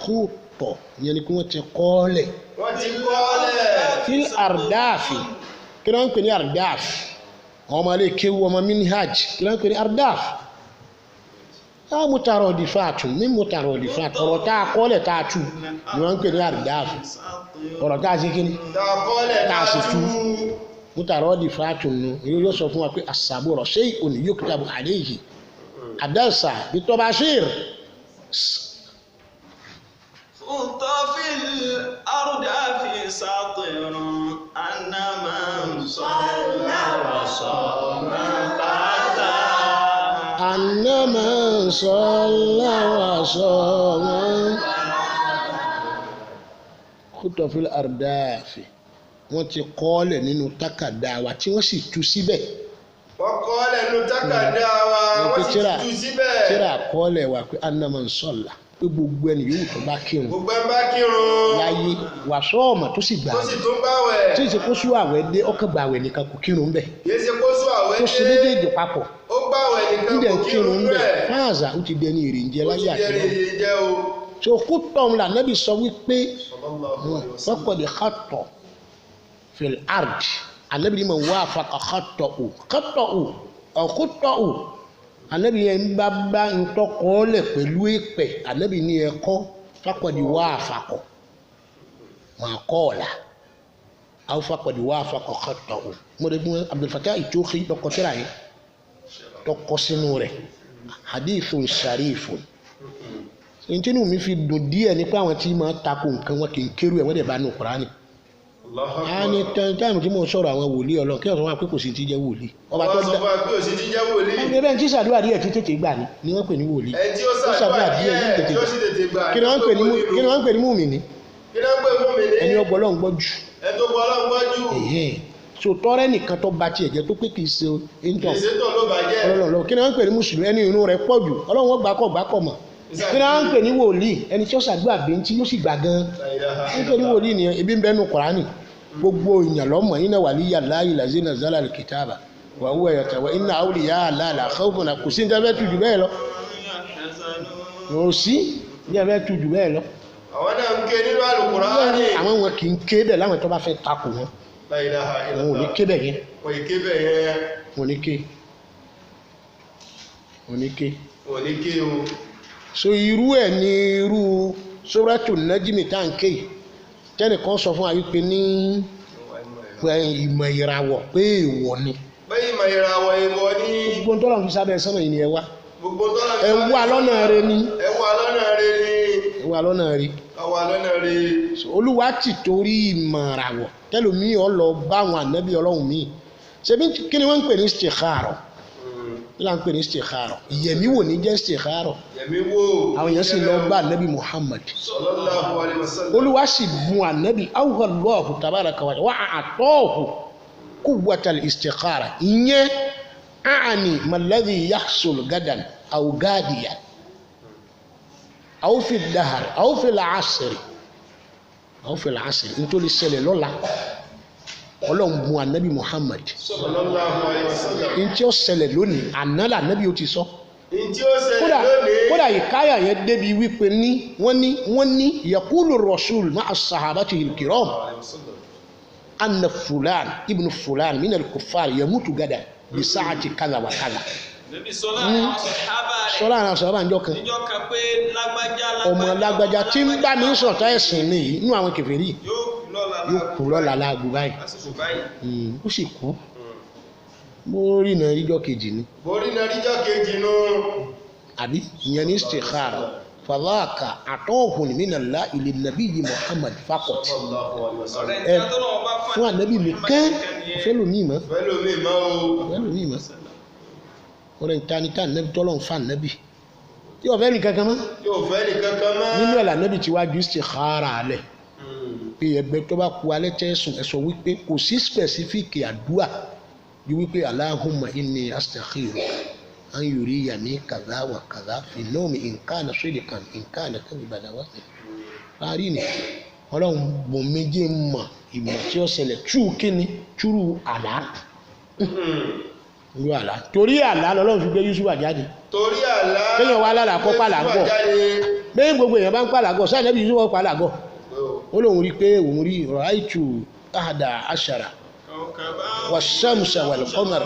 Kútọ̀ yẹn ni kí wọ́n ti kọ́ lẹ̀. wọ́n ti kọ́ lẹ̀. fil ardafi kí ló ń pè ní ardaf ọmọ ilé kéwú ọmọ minihaj kí ló ń pè ní ardaf mutarodifat ní mutarodifat ọ̀rọ̀ tá a kọ́lẹ̀ tá a tú ni wọ́n ń pè ní ardaf ọ̀rọ̀ tá a ṣe kí ni tá a sì tú mutarodifat nù yóò sọ fún wa pé asàbòrò ṣé òní yóò kíta bọ̀ àléyìí àdáṣà bitobashir. fil ardafi satirun anama salla wa sama qata. Annama salla wa sama kútọ̀ fil ardafi wọ́n ti kọ́ọ̀lẹ̀ nínú tákàdá wa tí wọ́n sì tú síbẹ̀. wọ́n kọ́ọ̀lẹ̀ nínú tákàdá wa wọ́n sì tú síbẹ̀. tíra kọ́ọ̀lẹ̀ wa pé annama salla pé gbogbo ẹni yòówù tó bá kírun. gbogbo ẹni bá kírun. láyé wà sọ́ọ̀mà tó sì gbà. tó sì tún gbàwẹ̀. tí ì ṣe kó sú àwẹ̀ dé ọkàn gbàwẹ̀ nìkan kò kírun bẹ̀. kì í ṣe kó sú àwẹ̀ dé. tó ṣe méjèèjì papọ̀. ó gbàwẹ̀ nìkan kò kírun bẹ̀. fáàzà ó ti dẹni ìrìnjẹ láyé àtijọ́. ó ti dẹni ìrìnjẹ o. so kó tọ̀hún la Nábì sọ wípé faqad khatta fil ard Ànábì ni man wafaqa khatta'u Ànábì yẹn bá ń tọkọọ́lẹ̀ pẹ̀lú èpè Ànábì ní ẹ̀kọ́ faqad wafaqa máa kọ́ ọ̀la aw faqad wafaqa khatta'u mo de fún Abdul Fattah Ìtókì tọkọtìrà yẹn tọkọ sínú rẹ̀ hadithun sharifun ntinu mi fi dùn díẹ̀ nípa àwọn tí máa tako nǹkan wọn kì í kéru ẹ̀ wọ́n dẹ̀ bá nù Kùránì. a ní táìmù tí mo sọ̀rọ̀ àwọn wòlíì Ọlọ́run kí ọ̀sán wa pé kò sí ti jẹ́ wòlíì. ọba tó dá ẹgbẹ́ bẹ́ẹ̀ tí sàdúrà díẹ̀ tí tètè gbà ni wọ́n pè ní wòlíì. ẹ tí ó sàdúrà díẹ̀ tí ó sì tètè gbà kí ni wọ́n pè ní mùmínì. ẹni ọgbọ́ Ọlọ́run gbọ́ jù. ẹni tó gbọ́ Ọlọ́run gbọ́ jù. so tọrẹ nìkan tó ba tiẹ̀ jẹ́ tó pé kì í ṣe ẹ̀ńtọ́ Ọlọ́run kí ni wọ́n pè ní mùsùlùmí ẹni inú rẹ̀ pọ̀ jù Ọlọ́run gbàkọ̀ mọ̀ kí ni wọ́n pè ní wòlíì ẹni tí ó ṣàdúrà bẹ́ntì yóò sì gbà gan-an wọ́n pè ní wòlíì nìyẹn ebi ń bẹ nù Kùránì gbogbo èèyàn lọ́mọ iná wàlíyà láàyè làzínà zálà kìtàbà wà wúwo ẹ̀yọ̀tà wà iná àwòlíyà àlàlà khawfun kò sí ní ẹbẹ̀ tu jù bẹ́ẹ̀ lọ kò sí ní ẹbẹ̀ tu jù bẹ́ẹ̀ lọ. àwọn náà ń ké nínú Al-Kùránì. àwọn wọn kì í ké bẹ́ẹ̀ láwọn tó bá fẹ́ takò wọn wọn ò ní ké bẹ́ẹ̀ yẹn wọn ò ní ké o. so irú ẹ̀ ní irú Suratul Najmi tá à ń ké yìí tẹ́nìkan sọ fún wa wípé ní ìmọ̀ ìràwọ̀ pé èèwọ̀ ni. pé ìmọ̀ ìràwọ̀ èèwọ̀ ni. gbogbo ntọ́lọ̀ fi sábẹ́ sọ́nà yìí ni ẹ wá. gbogbo ntọ́lọ̀ fi sábẹ́ sọ́nà. ẹ wá lọ́nà rẹ ni. ẹ wá lọ́nà rẹ ni. ẹ wá lọ́nà rẹ. ẹ wá lọ́nà rẹ. Olúwa ti torí ìmọ̀ ìràwọ̀ tẹ́lómìí ọ lọ bá àwọn ànábì Ọlọ́run míì ṣebí kí ni wọ́n ń pè ní istikhara kí la ń pè ní istikhara ìyẹ̀mí wò ní jẹ́ istikhara àwọn èèyàn sì lọ bá ànábì Muhammad sallallahu alaihi wasallam. Olúwa sì bùn ànábì Allahu tabaraka wa a'tahu quwwatal istikhara ìyẹn àní malladhi yahsul gadan aw gadiyan aw fi dahr aw fi al-asr nítorí ṣẹlẹ̀ lọ́la Ọlọ́run bùn ànábì Muhammad sallallahu alaihi wasallam ntí ó ṣẹlẹ̀ lónìí àná là ànábì ó ti sọ ntí ó ṣẹlẹ̀ lónìí kódà ìkáyà yẹn débi wípé ní wọ́n ní yaqulu rasul ma'a sahabatihi al-kiram anna fulan ibnu fulan min al-kuffar yamutu gada bi sa'ati kaza wa kaza. sọlá àwọn sọ̀rọ̀ àjọ kan ọmọ lágbájá tí ń bá mi sọ̀tọ̀ ẹ̀sìn nìyí inú àwọn kèfèrí yóò kú lọ́la láago báyìí ó sì kú mo rí iná ríjọ́ kejì ni. àbí ìyẹn ní istikhara fàlàkà àtọ́hùn minallah ila nabiyyi Muhammad faqat ẹ fún ànábì mi kẹ́ fẹ́lòmíì mọ́ ọ̀rẹ́ ìtanitá ànábì tọ́lọ́ ń fa ànábì yóò fẹ́ nìkan kan mọ́ nínú ẹ̀ lànábì tí wàá ju istikhara alẹ̀ pé ẹgbẹ́ tó bá ku alẹ́ tẹ́sùn ẹ sọ wípé kò sí spẹ̀sífìkì àdúrà ju wípé Allahumma inni astakhiruka an yuriyani kaza wa kaza fi nawmi in kana sidqan in kana kadhiban wa parí ni Ọlọ́run bùn méjì mọ̀ ìmọ̀ tí ó ṣẹlẹ̀ tú kíni túrú àlá irú àlá torí àlá lọ́lọ́run fi gbé Yusuf àjáde torí àlá kéèyàn wá lára kọ́ pàlàgọ́ bẹ́ẹ̀ gbogbo èèyàn bá ń pàlàgọ́ sáà nẹ́bí Yusuf pàlàgọ́ ó lóun rí pé òun rí ràìtù 11 والشمس والقمر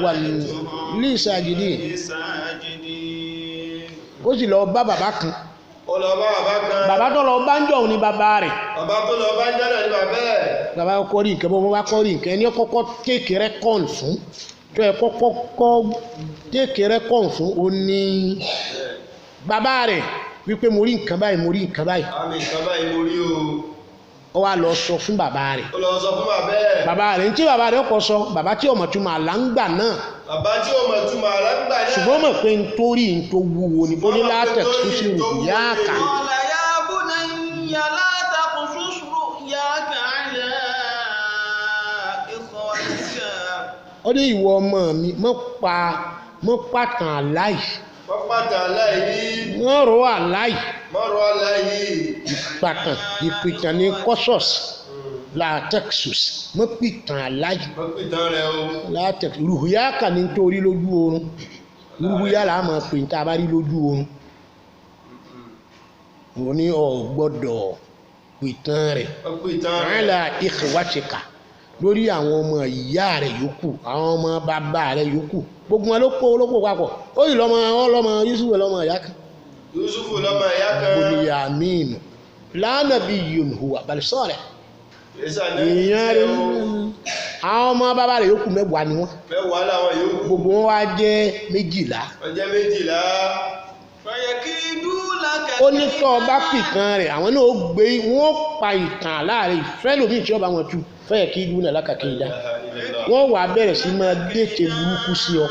والساجدين ó sì lọ bá bàbá kan bàbá tó lọ bá ń jọ ní bàbá rẹ̀ bàbá kọ́ rí nǹkan bó wọ́n bá kọ́ rí nǹkan ẹni kọ́kọ́ take record fún tó ẹ kọ́kọ́ take record fún ó ní bàbá rẹ̀ wípé mo rí nǹkan báyìí àmì nǹkan báyìí mo rí o. Ó wá lọ sọ fún bàbá rẹ̀. Ó lọ sọ fún bàbá ẹ̀. Bàbá rẹ̀ ní tí bàbá rẹ̀ kọ́ sọ bàbá tí ọmọ túmọ̀ àláǹgbà náà. Bàbá tí ọmọ túmọ̀ àláǹgbà náà. Ṣùgbọ́n mọ̀ pé nítorí tó wúwo ni bóní látẹ̀ tó sì rù yá kà. Ọ̀la ya bunayya la taqsus ru'yaka ala ikhwatika. Ó ní ìwọ ọmọ mi mọ́ pàtàn àláì. Wọ́n rọ àláì. Ìpìtàn ní kọ́sọ̀s látẹ̀kṣùs mọ́ pìtàn àláì. Látẹ̀kṣùs rùhùyá kà ní torí lójú oorun. Rùhùyá là á máa pè ní tá a bá rí lójú oorun. Ó ní ò gbọ́dọ̀ pìtàn rẹ̀. Ala ikhwatika lórí àwọn ọmọ ìyá rẹ̀ yòókù àwọn ọmọ bàbá rẹ̀ yòókù gbogbo wọn ló kó papọ̀ ó yìí lọ́mọ Yusufu lọ́mọ ìyá kan Bunyamin lánàbí yòòhùwà balùsọ̀rẹ̀ èèyàn rẹ̀ àwọn ọmọ bàbá rẹ̀ yòókù mẹ́wàá ni wọ́n gbogbo wọn wá jẹ́ 12. Ó ní tọ́ ọba pìtàn rẹ̀ àwọn náà ó gbé wọ́n pa ìtàn láàrin ìfẹ́ lómi tí ọba wọn tu fẹ́yẹ̀ kí ìlú náà lákàkiri dá wọ́n wà bẹ̀rẹ̀ sí máa dètè burúkú sí ọ.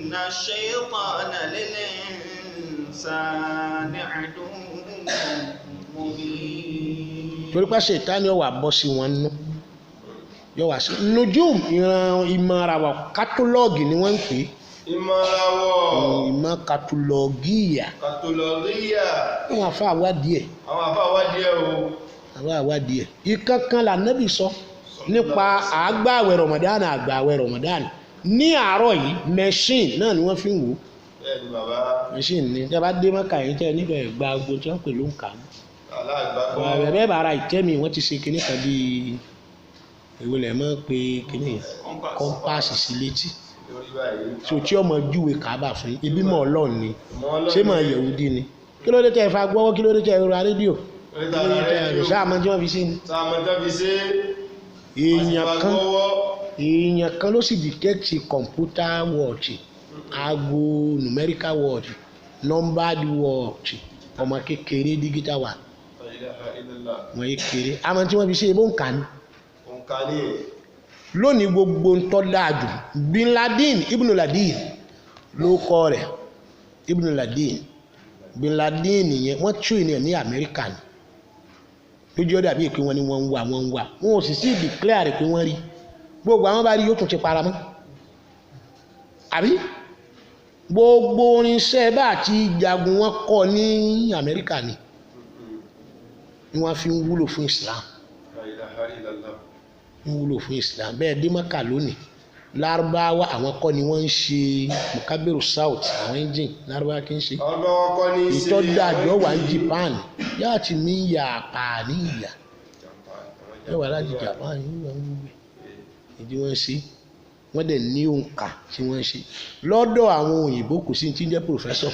Inna shaytana lil insani aduwwun mubin. Torí pé ṣètánì ọwà bọ́ sí wọn nú yóò wá sí nujum ìran ìmọ̀ràwọ̀ kátólọ́ọ̀gì ni wọ́n ń pè é. Ìmọ̀ kátólọ́ọ̀gìyà. Àwọn àfa àwádìí ẹ̀. Àwọn àwádìí ẹ̀. Ìkankan là Nábì sọ nípa àgbàwẹ̀ Ramadan ní àárọ̀ yìí machine náà ni wọ́n fi ń wò. Machine ni tí a bá dé mọ́kà yìí tẹ́ níbẹ̀ gba gbogbo tí wọ́n pè ló ń kà á. Bẹ́ẹ̀ bá ara ìtẹ́mi wọ́n ti ṣe kinní kan bíi èwo lẹ̀ mọ́ pé kinní kọ́mpáàsì sí létí. Tí ọmọ júwe Káàbà fún ibi mọ̀ Ọlọ́run ni ṣé mọ̀ Yẹhudi ni kí ló dé tẹ́ ẹ fa gbọ́wọ́ kí ló dé tẹ́ ẹ ra rédíò sáàmọ́ tí wọ́n fi sí ni. Èèyàn kan ló sì detect computer watch aago numerical watch numbered watch ọmọ kékeré digital wa wọ́n yé kéré àmọ́ tí wọ́n fi ṣe ebó ń kà ní. Lónìí gbogbo ń tọ́ dáadù Bin Laden Ibn Laden ló kọ́ rẹ̀ Ibn Laden Bin Laden yẹn wọ́n tú ìní ẹ̀ ní Amẹ́ríkà ni lójú ọ̀dà bíi pé wọ́n ní wọ́n ń wà wọn ò sì sí declare pé wọ́n rí gbogbo àwọn bá rí yóò tún ti para mọ́ àbí gbogbo orinṣẹ́ bá àti jagun wọn kọ́ ní Amẹ́ríkà ni wọ́n fi ń wúlò fún Islam bẹ́ẹ̀ dé Mọ́kà lónìí Lárúbáwá àwọn kọ́ ni wọ́n ń ṣe mukabiru south àwọn engine Lárúbáwá kì í ṣe ìtọ́jú wà ní Japan yáà ti ní ìyà àpàníyà ẹwà láti Japan yíwọ̀n ń gbé ìdí wọ́n ṣe wọ́n dẹ̀ ní òǹkà tí wọ́n ṣe lọ́dọ̀ àwọn òyìnbó kò sí tí ń jẹ́ professor.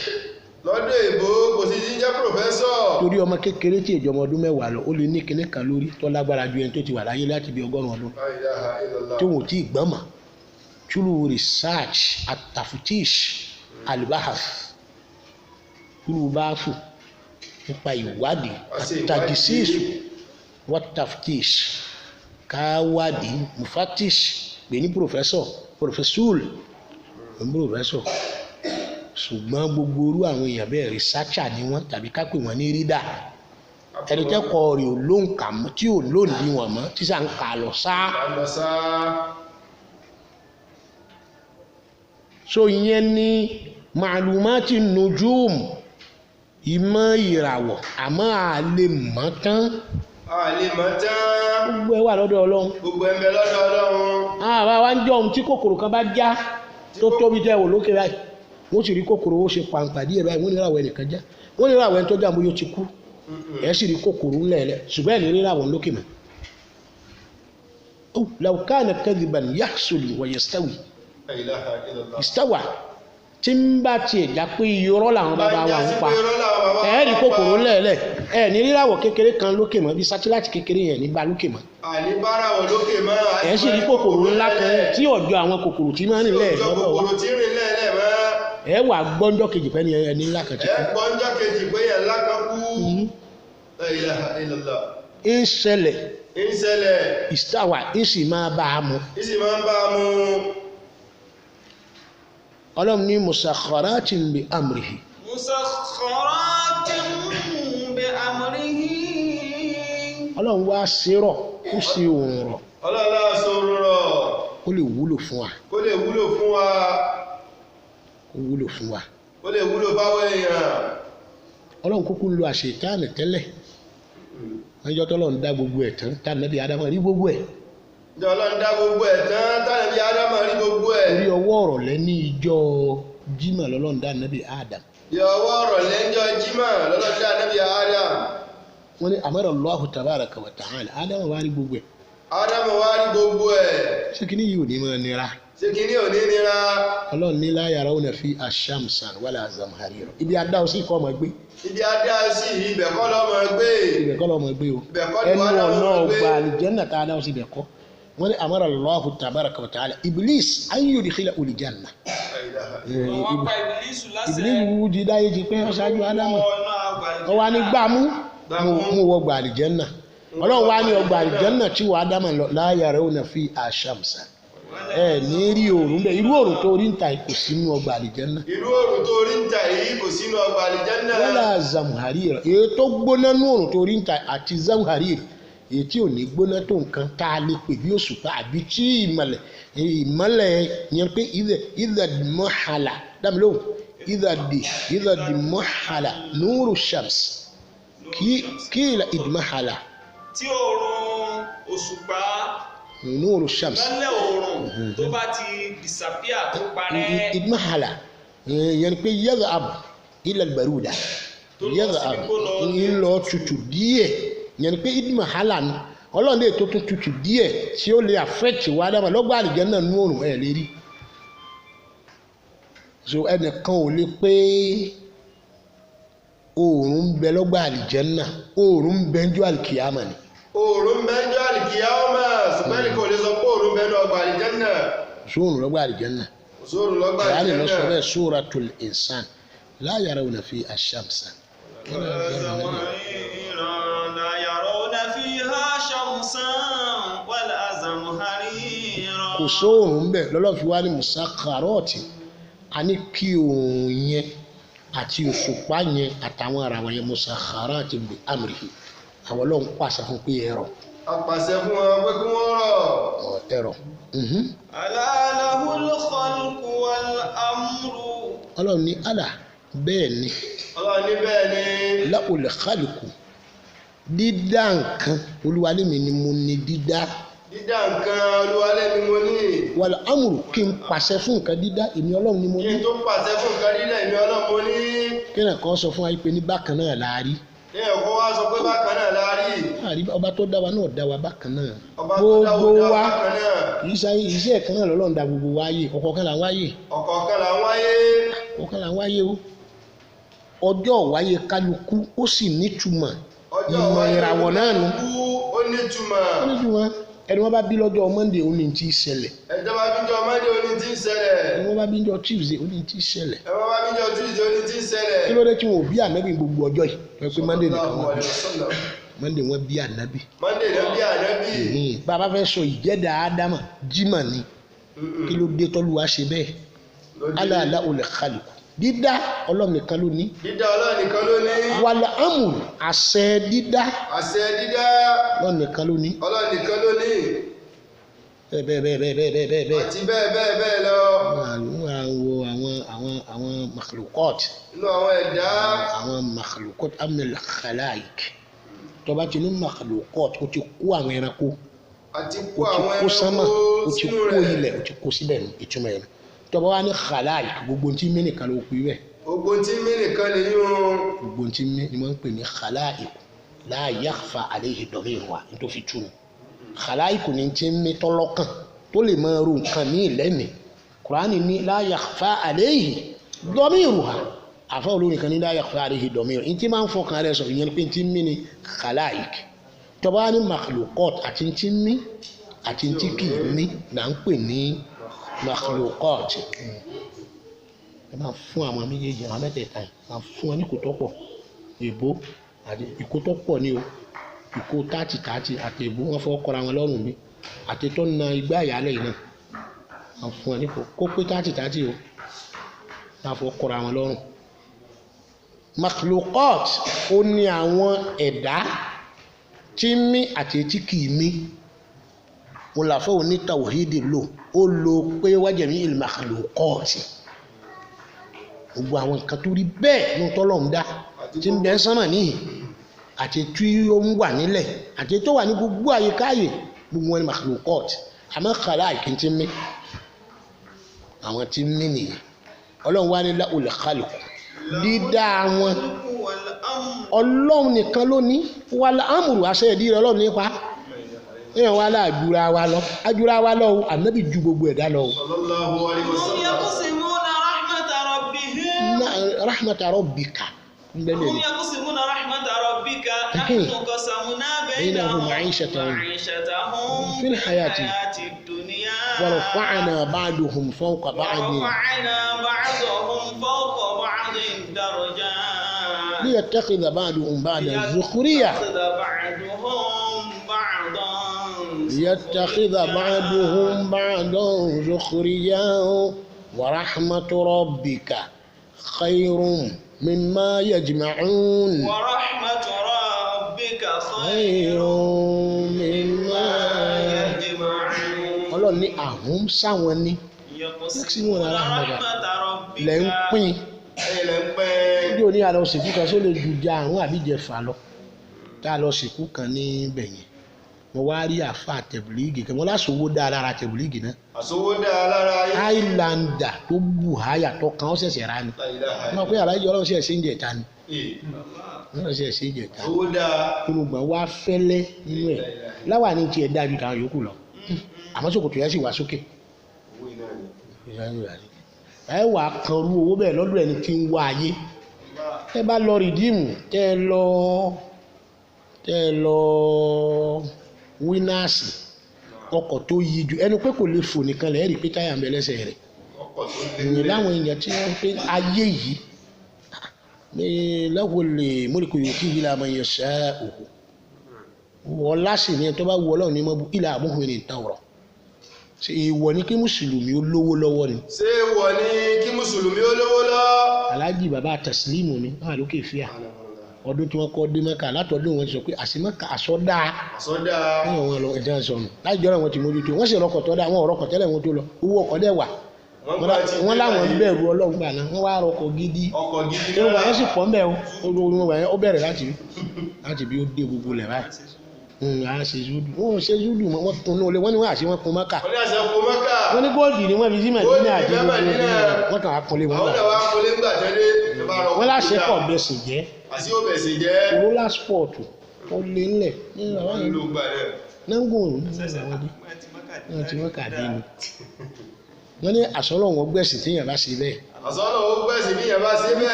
Torí ọmọ kékeré tí ìjọmọ ọdún 10 lọ ó lè ní kinní kan lórí tó lágbára ju ẹni tó ti wà láyé láti bí 100 ọdún tí wọn ò tí ì gbọ́mọ̀ chulu research atafutish albahaf chulu báfù nípa ìwádìí àtàdísíìsù watafutish káwádìí mufatish pè ní professor ṣùgbọ́n gbogbo orú àwọn èèyàn bẹ́ẹ̀ researcher ni wọ́n tàbí ká pè wọ́n ní reader ẹni tẹ́kọ̀ọ́ rẹ̀ ò lóǹkà mọ́ tí ò lóǹdí wọn mọ́ tí sà ń kà lọ sáá. So ìyẹn ni màlúmáàtì nujum ìmọ̀ ìràwọ̀ àmọ́ àlè mọ́ tán. Gbogbo ẹ wà lọ́dọ̀ Ọlọ́run. Àwa wá ń jọ ohun tí kòkòrò kan bá já tó tóbi jẹ́ wò lókè báyìí wọ́n sì rí kòkòrò ó ṣe pàǹpàdé ẹ̀ báyìí wọ́n ní ìràwọ̀ ẹnìkan já wọ́n ní ìràwọ̀ ẹni tó já bóyá ó ti kú ẹ̀ sì rí kòkòrò ńlẹ̀ẹ́lẹ̀ ṣùgbọ́n ẹ̀ ní rírà wọn lókè mọ́. law kana kadhiban yahsul wa yastawi istawa tí ń bá tiẹ̀ já pé irọ́ làwọn bàbá wa ń pa ẹ̀ rí kòkòrò ńlẹ̀ẹ́lẹ̀ ẹ̀ ní rírà wọ̀ kékeré kan lókè mọ́ bí sátíláìtì kékeré yẹn ní bá lókè mọ́. àníbára wọ̀ lókè mọ́. ẹ̀ sì rí kòkòrò ńlá kan tí ọ̀jọ̀ àwọn kòkòrò tí máa ń rìn lẹ́ẹ̀ lọ́wọ́ wa. ẹ wà gbọ́njọ́ kejì pẹ́ ni ẹni ńlá kan ti kú. ẹ gbọ́njọ́ kejì pé yẹn ńlá kan kú. La ilaha illallah. ń ṣẹlẹ̀. ń ṣẹlẹ̀. ìstáwà ń sì máa bá a mú. ń sì máa bá a mú. ọlọ́run ní musakharatin bi amrihi. musakharatin bi amrihi. ọlọ́run wá ṣèrọ̀ ó ṣe òun rọ̀. ọlọ́run á sọ̀rọ̀ rọ̀. kó lè wúlò fún wa. kó lè wúlò fún wa. ó wúlò fún wa. ó lè wúlò fáwọn èèyàn. ọlọ́run kúkú ń lo àṣetánì tẹ́lẹ̀ ọjọ́ tọ́lọ́run dá gbogbo ẹ̀ tán tánàbí ádámù rí gbogbo ẹ̀. ìjọ ọlọ́run dá gbogbo ẹ̀ tán tánàbí ádámù rí gbogbo ẹ̀. orí ọwọ́ ọ̀rọ̀ lẹ́ní ìjọ jímọ̀ lọ́lọ́run dá nàbí ádámù. ìyọwọ́ ọ̀rọ̀ lẹ́jọ́ jímọ̀ lọ́lọ́run dá nàbí ádámù. wọ́n ní amara Allahu tabaraka wa ta'ala ádámù wá rí gbogbo ẹ̀. ádámù wá rí gbogbo ẹ̀. ṣé kí ni yìí ò ní máa nira. ṣé kí ni ò ní nira. ọlọ́run ní la yarawna fi ash-shamsan wala zamharira ibi adá o sì kọ́ ọmọ gbé. ibi adá sí ibẹ̀ kọ́ lọ́mọ gbé. ibẹ̀ kọ́ lọ́mọ gbé o. ẹnu ọ̀nà ọgbà àlìjẹ́nà tá a dá o sí ibẹ̀ kọ́. wọ́n ní amara Allahu tabaraka wa ta'ala iblis an yudkhilahu al-janna. iblis wú di dáyé ti pé ọ̀ṣájú ádámù. wọ́n wá ní gbàmú mú wọ gbà àlìjẹ́nà. ọlọ́run wá ní ọgbà àlìjẹ́nà tí wọ́n ádámù lọ la yarawna fi ash-shamsan. ní rí oòrùn bẹ́ẹ̀ irú oòrùn tó rí ń ta kò sínú ọgbà àlìjẹ́nà. irú oòrùn tó rí ń ta yìí kò sínú ọgbà àlìjẹ́nà. wala zamharira èyí tó gbóná ní oòrùn tó rí ń ta àti zamharira èyí tí ò ní gbóná tó nǹkan tá a lè pè bí òṣùpá àbí tí ìmọ̀lẹ̀ yẹn pé idha dmuhala dámilò idha dmuhala nuru shams kí ilà idmuhala. tí oòrùn òṣùpá nuru shams lálẹ́ oòrùn tó bá ti disappear tó parẹ́. idmuhala yẹn pé yadhhab ila al-baruda yadhhab ń lọ tutù díẹ̀ yẹn pé idmuhala ni ọlọ́run lè tó tutù díẹ̀ tí ó lè affect wa dábàá lọ́gbà àlìjẹ́nà nú oòrùn ẹ̀ lè rí. so ẹnìkan ò lè pé oòrùn ń bẹ lọ́gbà àlìjẹ́nà oòrùn ń bẹ ń jọ àlìkìyàmà ni. oòrùn ń bẹ ń jọ àlìkìyàmà ṣùgbọ́n ẹnìkan ò lè sọ pé oòrùn ń bẹ lọ́gbà àlìjẹ́nà. sóòrùn lọ́gbà àlìjẹ́nà. sóòrùn lọ́gbà àlìjẹ́nà. kìláàni lọ sọ bẹ́ẹ̀ suratul insan la yarawna fi ash-shamsa. kò sóòrùn ń bẹ lọ́lọ́ fi wá ní musakharati a ní kí òun yẹn àti òṣùpá yẹn àtàwọn ara wọn yẹn musakharati bi amrihi àwọn ọlọ́run pàṣẹ fún pé ẹ̀rọ. a pàṣẹ fún wọn pé kí wọ́n rọ̀. ẹ̀rọ. ala lahul khalqu wal amru. ọlọ́run ní àlà bẹ́ẹ̀ ni. ọlọ́run ní bẹ́ẹ̀ ni. lahul khalqu dídá nǹkan olúwalémi ni mo ní dídá. dídá nǹkan olúwalémi mo ní. wal amru kí n pàṣẹ fún nǹkan dídá èmi ọlọ́run ni mo ní. kí n tó pàṣẹ fún nǹkan dídá èmi ọlọ́run mo ní. kí ni kan sọ fún wa pé ní bákan náà la rí. ní ẹ̀kọ́ wa sọ pé bákan náà la rí. ọba tó dá wa náà dá wa bákan náà. ọba tó dá wa bákan náà. iṣẹ́ kan náà lọ́lọ́run dá gbogbo wa yé ọ̀kọ̀ọ̀kan là ń wáyé. ọ̀kọ̀ọ̀kan là ń wáyé. ọ̀kọ̀ọ̀kan là ń wáyé o. ọjọ́ wáyé kálukú ó sì nítumọ̀. ìmọ̀ ìràwọ̀ náà nù. ó nítumọ̀. ẹni wọ́n bá bí lọ́jọ́ Monday ó ní tí í ṣẹlẹ̀. ẹni wọ́n bá bí lọ́jọ́ Monday ó ní tí í ṣẹlẹ̀. ẹni wọ́n bá bí lọ́jọ́ Tuesday ó ní tí í ṣẹlẹ̀. ẹni wọ́n bá bí lọ́jọ́ Tuesday ó ní tí í ṣẹlẹ̀. kí ló dé tí wọn ò bí ànábì gbogbo ọjọ́ yìí lọ pé Monday nìkan wọn bí Monday wọn bí ànábì. Monday náà bí ànábì. bàbá fẹ́ sọ ìjẹ́dà ádámà jímọ̀ ni kí ló dé tọ́lú wa ṣe bẹ́ẹ̀ aláàlá olè kálukú dídá ọlọ́run nìkan ló ní. dídá ọlọ́run nìkan ló ní. wàlà amúlù àṣẹ dídá. àṣẹ dídá. ọlọ́run nìkan ló ní. ọlọ́run nìkan ló ní. bẹ́ẹ̀. àti bẹ́ẹ̀ lọ. àwọn makhlukot. inú àwọn ẹ̀dá. àwọn makhlukot amil khalaik. tọ́ba ti ní makhlukot o ti kó àwọn ẹranko. àti kó àwọn ẹranko sínú rẹ̀. o ti kó ilẹ̀ o ti kó síbẹ̀ ìtumọ̀ yẹn. tọ́ba wa ní khalaik gbogbo tí mẹ́nìkan ló kú ibẹ̀ gbogbo tí mí nìkan lè yún. gbogbo tí mí ni wọ́n ń pè ní khalaiq la yakhfa alayhi damiruha tó fi túnu khalaiq ní tí mí tọ́lọ́kàn tó lè máa ro nǹkan ní ìlẹ́mìí Kùránì ní la yakhfa alayhi damiruha àfa olórin kan ní la yakhfa alayhi damiruha ní tí máa ń fọkàn rẹ̀ sọ ìyẹn pé tí mí ni khalaiq tọ́ba ní makhluqat àti tí mí àti tí kì í mí là ń pè ní makhluqat ẹ máa fún àwọn méjèèjì àwọn mẹ́tẹ̀ẹ̀ta yìí máa fún wọn ní ìkó tó pọ̀ èbó àti ìkó tó pọ̀ ní o ìkó tààtì àti èbó wọn fọwọ́ kọra wọn lọ́rùn mi àti tó na igbá ìyálẹ̀ yìí náà máa fún wọn ní kó pé tààtì o máa fọwọ́ kọra wọn lọ́rùn. makhluqat ó ní àwọn ẹ̀dá tí mí àti tí kì í mí wọn là fẹ́ òní tawhidi lò ó lo pé wajami il makhluqat gbogbo àwọn nǹkan tó rí bẹ́ẹ̀ ló tọ́lọ̀ ń dá tí ń bẹ sánmà níhìn àti tí ó ń wà nílẹ̀ àti tó wà ní gbogbo àyíkáyè gbogbo wọn ni makhluqat àmọ́ khalaiq tí ń mí àwọn tí ń mí nìyẹn ọlọ́run wá ní lahul khalq dídá wọn ọlọ́run nìkan ló ní wal amru àṣẹ ìdí rẹ̀ ọlọ́run nípa èèyàn wá láàjúra wa lọ ànábì ju gbogbo ẹ̀dá lọ. sallallahu alaihi wasallam. rahmata rabbika هم يقسمون رحمة ربك نحن قسمنا بينهم معيشتهم في الحياة الدنيا ورفعنا بعضهم فوق بعض درجات ليتخذ بعضهم بعضا سخريا ورحمة ربك خير مما يجمعون ورحمة ربك خير مما يجمعون Ọlọ́run ní àhún sáwọn ní yẹ́kí wọn ara àmọ́gà lẹ́ ń pín ní òní àlọ́ òsìkú kan só lè ju di àrùn àbíjẹfà lọ tá a lọ òsìkú kan níbẹ̀ yẹn mo wá rí àfa tẹ̀bùlíìgì kan mo lásòwò dá lára tẹ̀bùlíìgì náà àsòwò dá lára Highlander tó bù háyà tó kan ó ṣẹ̀ṣẹ̀ rà ní wọ́n pé àlàyé Ọlọ́run ṣe ẹ̀ṣẹ̀ ń jẹ̀ta ni wọ́n ṣe ẹ̀ṣẹ̀ ń jẹ̀ta olùgbọ̀n wá fẹ́lẹ́ nínú ẹ̀ láwà ní tiẹ̀ dájú táwọn yòókù lọ àmọ́ ṣòkòtò yẹn sì wá sókè ẹ wà kan rú owó bẹ́ẹ̀ lọ́dún ẹni tí ń wá ayé ẹ bá lọ rìdíìmù tẹ́ ẹ lọ wínáàsì ọkọ̀ tó yí ju ẹnu pé kò lè fò nìkan lẹ́ẹ̀ rí pé táyà ń bẹ lẹ́sẹ̀ rẹ̀ ìyẹn láwọn èèyàn tí wọ́n pé ayé yìí lẹ́wọ̀ lè múlìkù yòó kí ìlà àmọ́ yẹn ṣẹ́ òkú wọ́n láṣì ní ẹ tó bá wọ Ọlọ́run ní mọ́ bú ìlà àmúhùn ní ìtàn ọ̀rọ̀ ṣe ìwọ ní kí mùsùlùmí ó lówó lọ́wọ́ ni. ṣé ìwọ ní kí mùsùlùmí ó lówó lọ́wọ́. aláàjì bàbá tẹ̀sílímù mi wà lókè fíà ọdún tí wọ́n kọ́ dé Mẹ́kà látọ̀dún wọn ti sọ pé àsìmọ́kà àsọdá ẹ̀yàn wọn lọ ẹ̀dá sọnù láì jọ́ra wọn ti mójútó wọ́n sì rọkọ̀ tọ́da wọn ọ̀rọ̀kọ̀ tẹ́lẹ̀ wọn tó lọ owó ọkọ̀ dẹ̀ wà wọ́n láwọn bẹ̀rù Ọlọ́run gbà náà wọ́n wá rọkọ̀ gidi wọ́n wọ́n sì pọ̀ ń bẹ̀ ó bẹ̀rẹ̀ láti bí ó dé gbogbo lẹ̀ báyìí a ṣe zúdù wọ́n ṣe zúdù wọ́n kun ní olè wọ́n ní wọ́n àṣẹ wọn kun Mẹ́kà wọ́n ní góòlù ni wọ́n fi sí Mẹ́dínà àti wọ́n kàn á kunlé wọn wọ́n láṣẹ pọ̀ bẹ̀sìn jẹ́ roller sport ó lé ńlẹ̀ nangun wọ́n ti Mẹ́kà dé ni wọ́n ní àsọlọ́wọ́n gbẹ̀sìn téèyàn bá ṣe bẹ́ẹ̀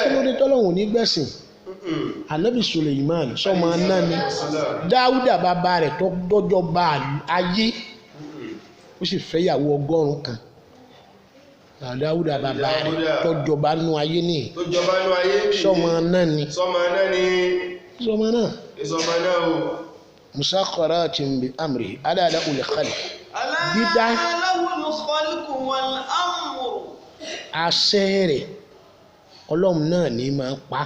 kí ló dé tọ́lọ́wọ́n ní gbẹ̀sìn anabi Suleiman sọmọ anani Dáúdà bàbá rẹ̀ tó dọjọ́ bá ayé ó sì fẹ́ ìyàwó 100 kan Dáúdà bàbá rẹ̀ tó jọba nú ayé ní sọmọ anani sọmọ náà musakharatin bi amrihi ala lahul khalq dídá àṣẹ rẹ̀ Ọlọ́run náà ní máa pa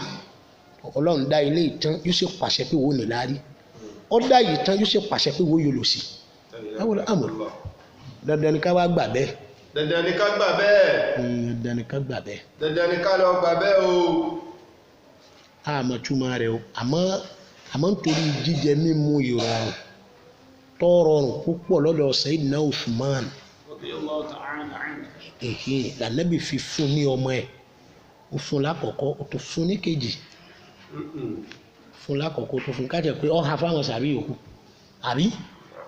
Ọlọ́run dá ilé ìtàn yóò ṣe pàṣẹ pé wo ní láárí ó dá yìí tán yóò ṣe pàṣẹ pé wo yóò lò sí àwọn àmọ́ dandan ni ká wá gbà bẹ́ẹ̀. dandan ni ká gbà bẹ́ẹ̀. dandan ni ká gbà bẹ́ẹ̀. dandan ni ká lọ gbà bẹ́ẹ̀ o. àmọ́ túmọ̀ rẹ̀ o àmọ́ nítorí jíjẹ mímu ìrọ̀rùn tó rọrùn púpọ̀ lọ́dọ̀ Sayyidina Uthman lànàbì fi fún ní ọmọ ẹ̀ ó fún lákọ̀ọ́kọ́ ó tó fún ní kejì fún lákọ̀ọ́kọ́ tó fún kájẹ pé ọ̀ha fáwọn sàbí yòókù àbí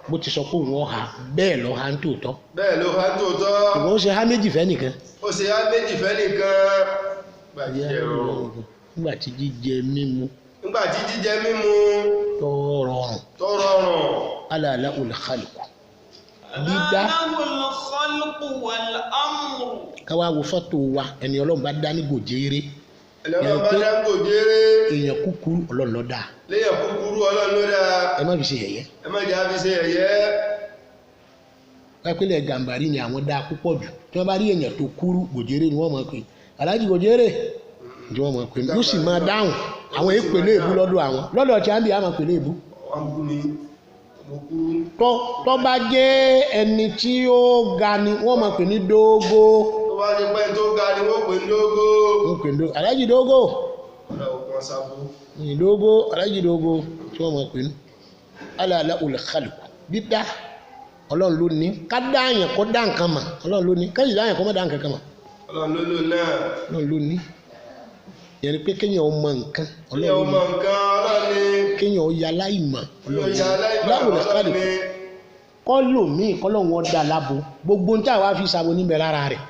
bó ti sọ pé òun ọ̀ha bẹ́ẹ̀ lọ ha ń tòótọ́. bẹ́ẹ̀ ló ha ń tòótọ́. ìwọ ó ṣe há méjì fẹ́ nìkan. ó ṣe há méjì fẹ́ nìkan. nígbà tí jíjẹ mímu. tó rọrùn. ala al-khalqu. dídá. káwá wo fọ́tò wa ẹni ọlọ́run bá dá ní gòjèrè. èèyàn kúkúrú ọlọ́run ló dá. ẹ má fi ṣe yẹ̀yẹ́. kápẹ́lẹ̀ gàmbàrí ni àwọn dá púpọ̀ jù tí wọ́n bá rí èèyàn tó kúrú gòjèrè ni wọ́n mọ̀ pé aláàjì gòjèrè ni wọ́n mọ̀ pé yóò sì máa dáhùn àwọn èèpèlè èbú lọ́dọ̀ àwọn lọ́dọ̀ tí a ń bí àmọ̀ pèlè èbú. tó bá jẹ́ ẹni tí ó ga ni wọ́n mọ̀ pé ní dógó. tó bá jẹ́ pé tó ga ni wọ́n pè ní dógó. aláàjì dógó. dógó aláàjì dógó tí wọ́n mọ̀ pé ní ala al-khalqu dídá. Ọlọ́run ló ní ká dá àyàn kó dá nǹkan mà Ọlọ́run ló ní ká sì dá àyàn kó má dá nǹkan kan mà Ọlọ́run ló ní yẹn ni pé kéèyàn mọ nǹkan Ọlọ́run ló ní kéèyàn ya láìmọ̀ láwùrọ̀ káàdì kọ́ lòmíì kọ́ lòun wọn dá lábo gbogbo ní táwa fi sabo níbẹ̀ lára rẹ̀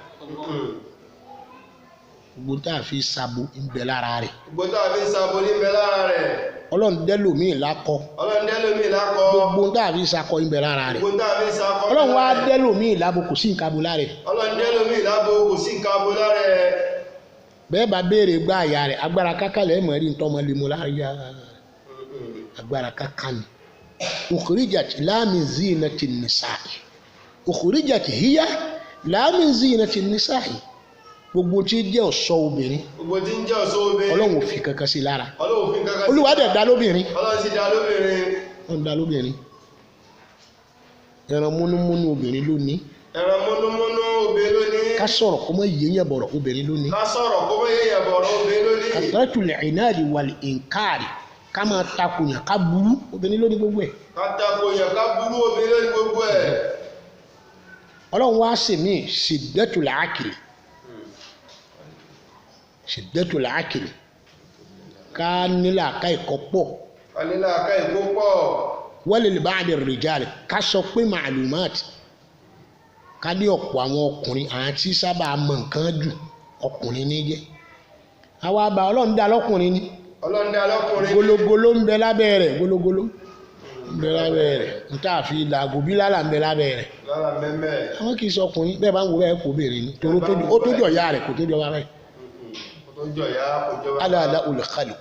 gbogbo ní táwa fi sabo níbẹ̀ lára rẹ̀ Ọlọ́run dẹ́lòmíì lákọ gbogbo ń dàbí sakọ ibẹ̀ lára rẹ̀ Ọlọ́run wá dẹ́lòmíì lábo kò sí nǹkan abo lára rẹ̀ bẹ́ẹ̀ bá béèrè gbá àyà rẹ̀ agbára káká lẹ́ẹ̀ mọ̀ rí ntọ́mọ lè mú lára yá agbára káká ni ukhrijat la min zinati nisa'i ukhrijat hiya la min zinati nisa'i gbogbo tí jẹ́ ọ̀ṣọ́ obìnrin Ọlọ́run ò fi kankan sí lára Olúwa dẹ̀ dá lóbìnrin Ọlọ́run dá lóbìnrin ẹran múnúmúnú obìnrin lónìí ká sọ̀rọ̀ kó mọ́ yéèyàn bọ̀rọ̀ obìnrin lónìí kasratul inadi wal inkari ká máa takòyàn ká burú obìnrin lónìí gbogbo ẹ̀ Ọlọ́run wá sèmí shiddatul akli ṣìdẹ́tùlá àkìlì ká nílà ká ìkọ́ pọ̀ wọ́n lè bá àdè rìjàlè ká sọ pé màlúmáàtì ká ní ọ̀pọ̀ àwọn ọkùnrin àti sábà mọ̀ nǹkan jù ọkùnrin ní jẹ́ àwa àbá Ọlọ́run dá lọ́kùnrin ní gologolo ń bẹ lábẹ́ rẹ̀ gologolo ń bẹ lábẹ́ rẹ̀ níta àfi làgò bí lálà ń bẹ lábẹ́ rẹ̀ àwọn kì í sọ ọkùnrin bẹ́ẹ̀ bá ń wo bẹ́ẹ̀ kó bèrè ni torí ó tó jọ ya rẹ̀ kò tó jọ wa bẹ́ẹ̀. ala lahul khalqu.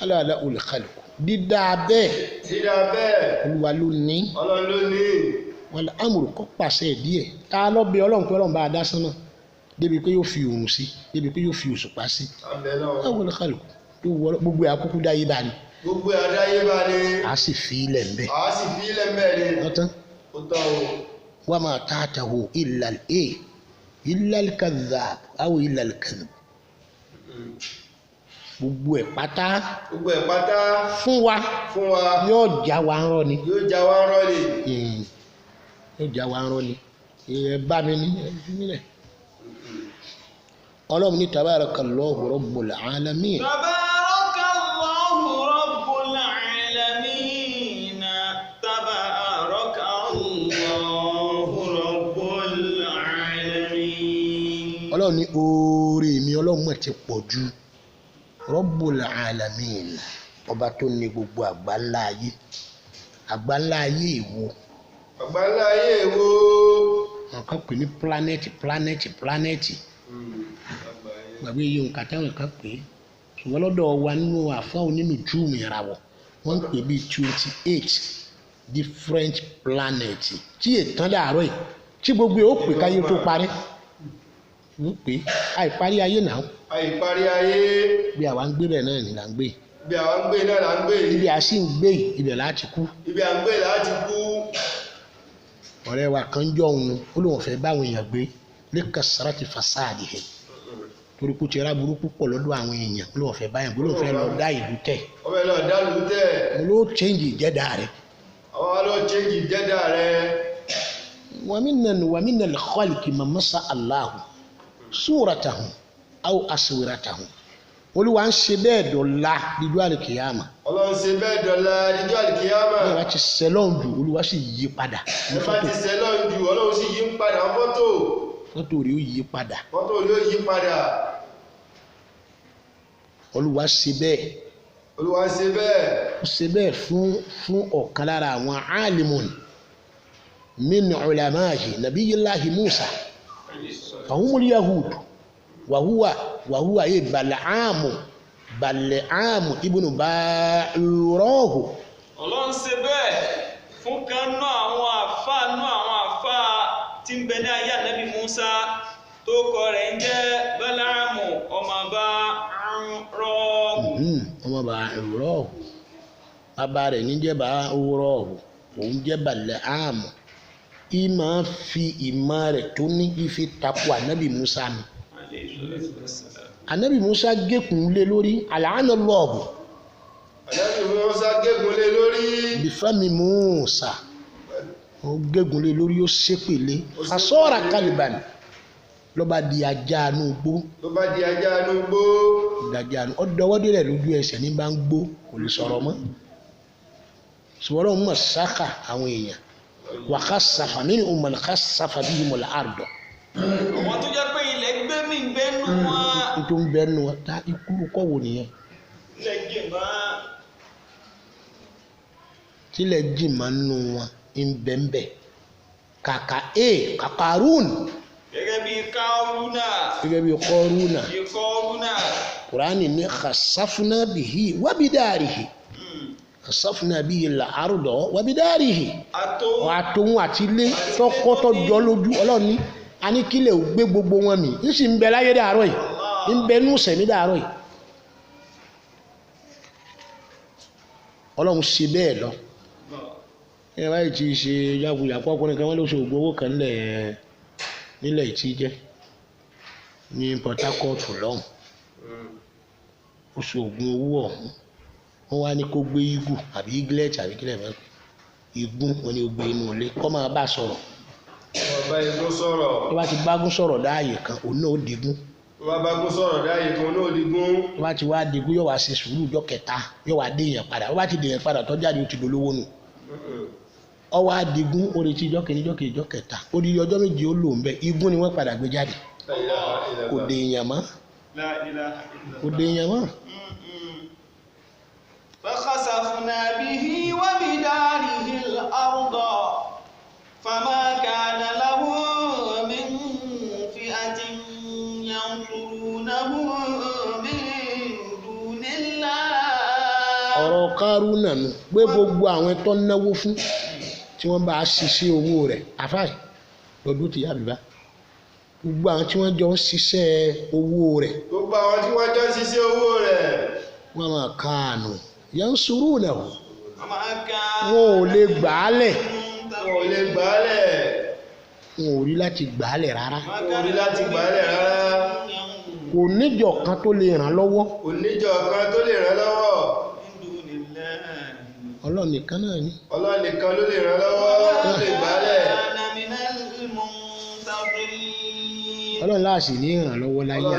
ala lahul khalqu. dídá bẹ́ẹ̀. Olúwa ló ní. wal amru kọ́ pàṣẹ díẹ̀ tá a lọ bẹ Ọlọ́run pé Ọlọ́run bá a dá sánmà débi pé yóò fi òòrùn sí débi pé yóò fi òṣùpá sí. lahul khalqu gbogbo àkókò dáyé bá ní. a sì fi ilẹ̀ ń bẹ̀. ọ̀tán. wa ma ta'tahu illa al-kadhab aw illa al-kadhib. gbogbo ẹ̀ pátá fún wa yóò já wa ń rọ ni. ẹ bá mi ní nílẹ̀. Ọlọ́run ní tabarakallahu rabbul alamin. Ọlọ́run ní oore mi Ọlọ́run mọ̀ ti pọ̀ ju Rabbul Alamin ọba tó ní gbogbo àgbáńlá ayé èwo wọn kàn pè ní planeti gbàgbé iye nǹkan táwọn kan pè é ṣùgbọ́n lọ́dọ̀ wa nínú àfáà onínú júùmù ìràwọ̀ wọ́n ń pè bí 28 different planets tí ètàn dàárọ̀ yìí tí gbogbo ẹ̀ ó pè káyé tó parí ń pè àìparí ayé náà. bí àwa ń gbé bẹ́ẹ̀ náà ni là ń gbé. ibi a sì ń gbé ibẹ̀ láti kú. ọ̀rẹ́ wa kan jọ òun ó lóun fẹ́ báwọn èèyàn gbé likasrati fasadihi torí kò tí ra burúkú pọ̀ lọ́dọ̀ àwọn èèyàn ó lóun fẹ́ báyàn gbé lóun fẹ́ lọ dá ìlú tẹ̀. mo ló change ìjẹ́dá rẹ̀. ومن الخلق من مسى الله صورتهم أو أصورتهم Olúwa ń ṣe bẹ́ẹ̀ dọ̀la díjọ́ àlìkìyàmà. Ọlọ́run ṣe bẹ́ẹ̀ dọ̀la díjọ́ àlìkìyàmà. Bí wọ́n ti sẹ́lọ̀n jù Olúwa sì yí padà. Bí wọ́n ti sẹ́lọ̀n jù Ọlọ́run sì yí padà fọ́tò. Fọ́tò rẹ̀ ó yí padà. Fọ́tò rẹ̀ ó yí padà. Olúwa ṣe bẹ́ẹ̀. Olúwa ṣe bẹ́ẹ̀. Ó ṣe bẹ́ẹ̀ fún ọ̀kan lára àwọn alimun min ulamahi nabiyyillahi Musa. Fahumul yahud wàhúwà yìí Bal'amu ibùnú Ba'urahu. Ọlọ́run ṣe bẹ́ẹ̀ fún kan náà àwọn àfáà tí ń bẹ ní ayé ànábì Musa tó kọ rẹ̀ ń jẹ́ Bal'amu ọmọ Ba'urahu. Ọmọ Ba'urahu bàbá rẹ̀ ní jẹ́ Ba'urahu òun jẹ́ Bal'amu. Ìmọ̀ fi ìmọ̀ rẹ̀ tó ní ife takò ànábì Musa mi. Ànábì Musa gégùn lé lórí àlàánà lọ́ọ̀bù. Ànábì Musa gégùn lé lórí. Bífẹ́mi Musa ó gégùn lé lórí ó ṣépèlé fasọ́ra Kálíbánì ló bá di ajá inú igbó. Ọdọwọ́dé rẹ̀ lójú ẹsẹ̀ ní bá ń gbó kò lè sọ̀rọ̀ mọ́. Sọ̀rọ̀ mọ̀ sáka àwọn èèyàn wà ká sàfà nínú ọmọlẹ̀ ká sàfà bí ìmọ̀lẹ̀ àrùdọ̀. Àwọn tó jẹ́ pé ilẹ̀ gbé mi gbẹ́nu wọn. Ètò ń bẹ́nu wọn ta ikúrú kọ́ wò nìyẹn. Tílẹ̀ jì máa ń nu wọn ń bẹ́ńbẹ́ kàkàrún. Gẹ́gẹ́ bí Kárúnà. Kùránì ní khasafna bihi wa bidarihi. Khasafna bihi al-arda wa bidarihi. Àtòun àti ilé tọkọtọ jọ lójú Ọlọ́run ní a ní kílẹ̀ ò gbé gbogbo wọn mì ń sì ń bẹ láyé dàárọ̀ yìí ń bẹ nú sẹ̀mí dàárọ̀ yìí. Ọlọ́run ṣe bẹ́ẹ̀ lọ. Ẹ báyìí ti ṣe yàgùyàpọ̀ ọkùnrin kan wọ́n ló ṣe ògbó owó kan nílẹ̀ ìtì jẹ́ ní Port Harcourt lọ́hùn. Ó ṣe ògùn owó ọ̀hún wọ́n wá ní kó gbé igù àbí iglet àbí kílẹ̀ mọ́ igún wọn ni ó gbé inú ilé kọ́ máa bá sọ̀rọ̀. Ọba igun sọ̀rọ̀. Tó bá ti bágún sọ̀rọ̀ dáàyè kan òun náà ó digun. Tó bá bágún sọ̀rọ̀ dáàyè kan òun náà ó digun. Tó bá ti wá digun yóò wá ṣe sùúrù ọjọ́ kẹta yóò wá dé èèyàn padà. Tó bá ti dé èèyàn padà tó jáde ó ti dolówó nù. Ó wá digun ó retí ìjọ́ kejì ìjọ́ kẹta ó di ọjọ́ méje ó lò ń bẹ igun ni wọ́n padà gbé jáde. Kò dé èèyàn mọ́. فخسفنا به وبداره الأرض فما كان له من فئة ينصرونه من دون الله. Ọ̀rọ̀ Kárúnà nù pé gbogbo àwọn tó náwó fún tí wọ́n bá ṣiṣẹ́ owó rẹ̀ àfáì lọ́dún tí yàbí bá gbogbo àwọn tí wọ́n jọ ń ṣiṣẹ́ owó rẹ̀. Wọ́n máa káànù yansurunahu. Wọn ò lè gbàálẹ̀. Wọn ò rí láti gbàálẹ̀ rárá. Kò níjọ kan tó lè ràn lọ́wọ́. Ọlọ́run nìkan náà ni. Ọlọ́run nìkan ló lè ràn lọ́wọ́ tó lè gbàálẹ̀. Ọlọ́run láàsì ní ìrànlọ́wọ́ láyé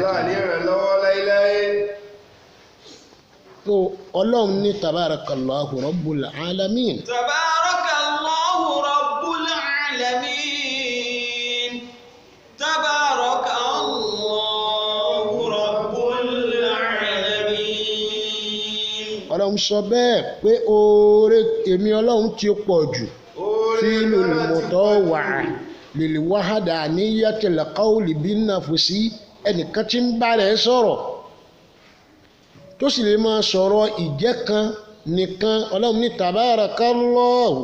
tó Ọlọ́run ní tabarakallahu rabbul alamin. Tabarakallahu rabbul alamin. Tabarakallahu rabbul alamin. Ọlọ́run sọ bẹ́ẹ̀ pé oore èmi Ọlọ́run ti pọ̀ jù fílù lùmọ̀tọ́ wà lil wahdaniyyatil qawli bin nafsi ẹnìkan tí ń bá rẹ̀ sọ̀rọ̀ tó sì lè máa sọ̀rọ̀ ìjẹ́ kan nìkan Ọlọ́run ní tabarakallahu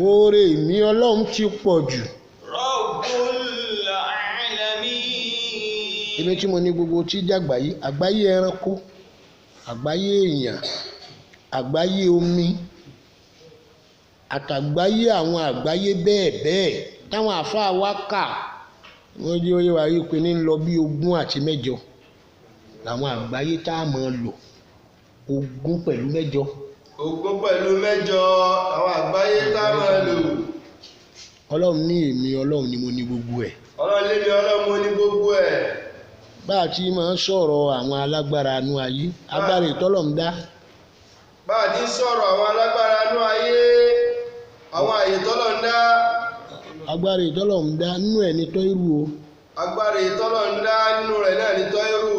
oore èmi Ọlọ́run ti pọ̀ jù. Rabbul alamin. Èmi tí mo ní gbogbo tí jàgbáyé àgbáyé ẹranko àgbáyé èèyàn àgbáyé omi àtàgbáyé àwọn àgbáyé bẹ́ẹ̀ bẹ́ẹ̀ táwọn àfáà wá kà wọ́n jẹ́ oyè wáyé pé ní lọ bí 28 làwọn àgbáyé tá a máa lò 20 pẹ̀lú 8. 20 pẹ̀lú 8 àwọn àgbáyé tá a máa lò. ọlọ́run ní èmi ọlọ́run ni mo ní gbogbo ẹ̀. ọlọ́run lé mi ọlọ́run mo ní gbogbo ẹ̀. bá a ti máa ń sọ̀rọ̀ àwọn alágbára inú ayé agbára ìtọ́lọ̀ ń dá. bá a ti sọ̀rọ̀ àwọn alágbára inú ayé àwọn àyè tọ́lọ̀ ń dá. agbára ìtọ́lọ̀ ń dá nínú ẹ̀ ní tọ́irù o. agbára ìtọ́lọ̀ ń dá nínú rẹ̀ náà ní tọ́irù.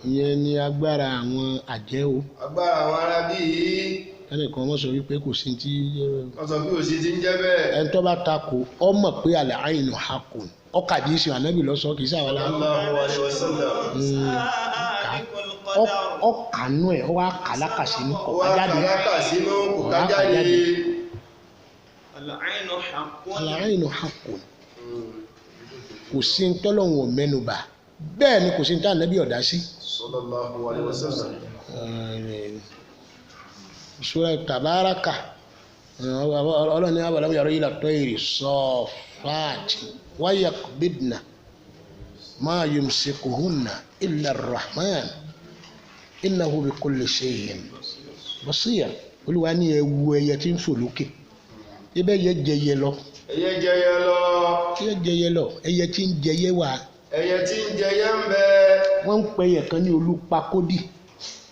ìyẹn ni agbára àwọn àjẹ́ o. agbára àwọn arábí yìí. ẹnìkan wọ́n sọ wípé kò sí ti. wọ́n sọ pé kò sí ti ń jẹ́ bẹ́ẹ̀. ẹni tó bá takò ọ mọ̀ pé àlẹ́ àyìnú hakùn ọkà bí ìṣe ànábì lọ́sọ̀ kì í sáwà láwọn. ọkà nú ẹ̀ ọ wá kàlákà sínú kọ̀ọ̀ká jáde. àlẹ́ àyìnú hakùn kò sí ń tọ́lọ́hún ò mẹ́nubà bẹ́ẹ̀ ni kò sí ń tọ́ ànábì ọ̀dá sí. sallallahu alaihi wasallam. Sura Tabaraka ọlọ́ni abàlámù yàrá yìí làtọ́ èrè sọ́ọ̀fàtì wáyàkùbìdìnà máa yumsikuhunna illa ar-Rahman innahu bi kulli shay'in basir. olúwa ní ewu ẹyẹ tí ń fò lókè ibẹ̀ yẹ jẹyẹ lọ. ẹyẹ jẹyẹ lọ. ẹyẹ jẹyẹ lọ ẹyẹ tí ń jẹyẹ wà. ẹyẹ tí ń jẹyẹ ń bẹ. wọ́n ń pè yẹ kan ní olúpakódì.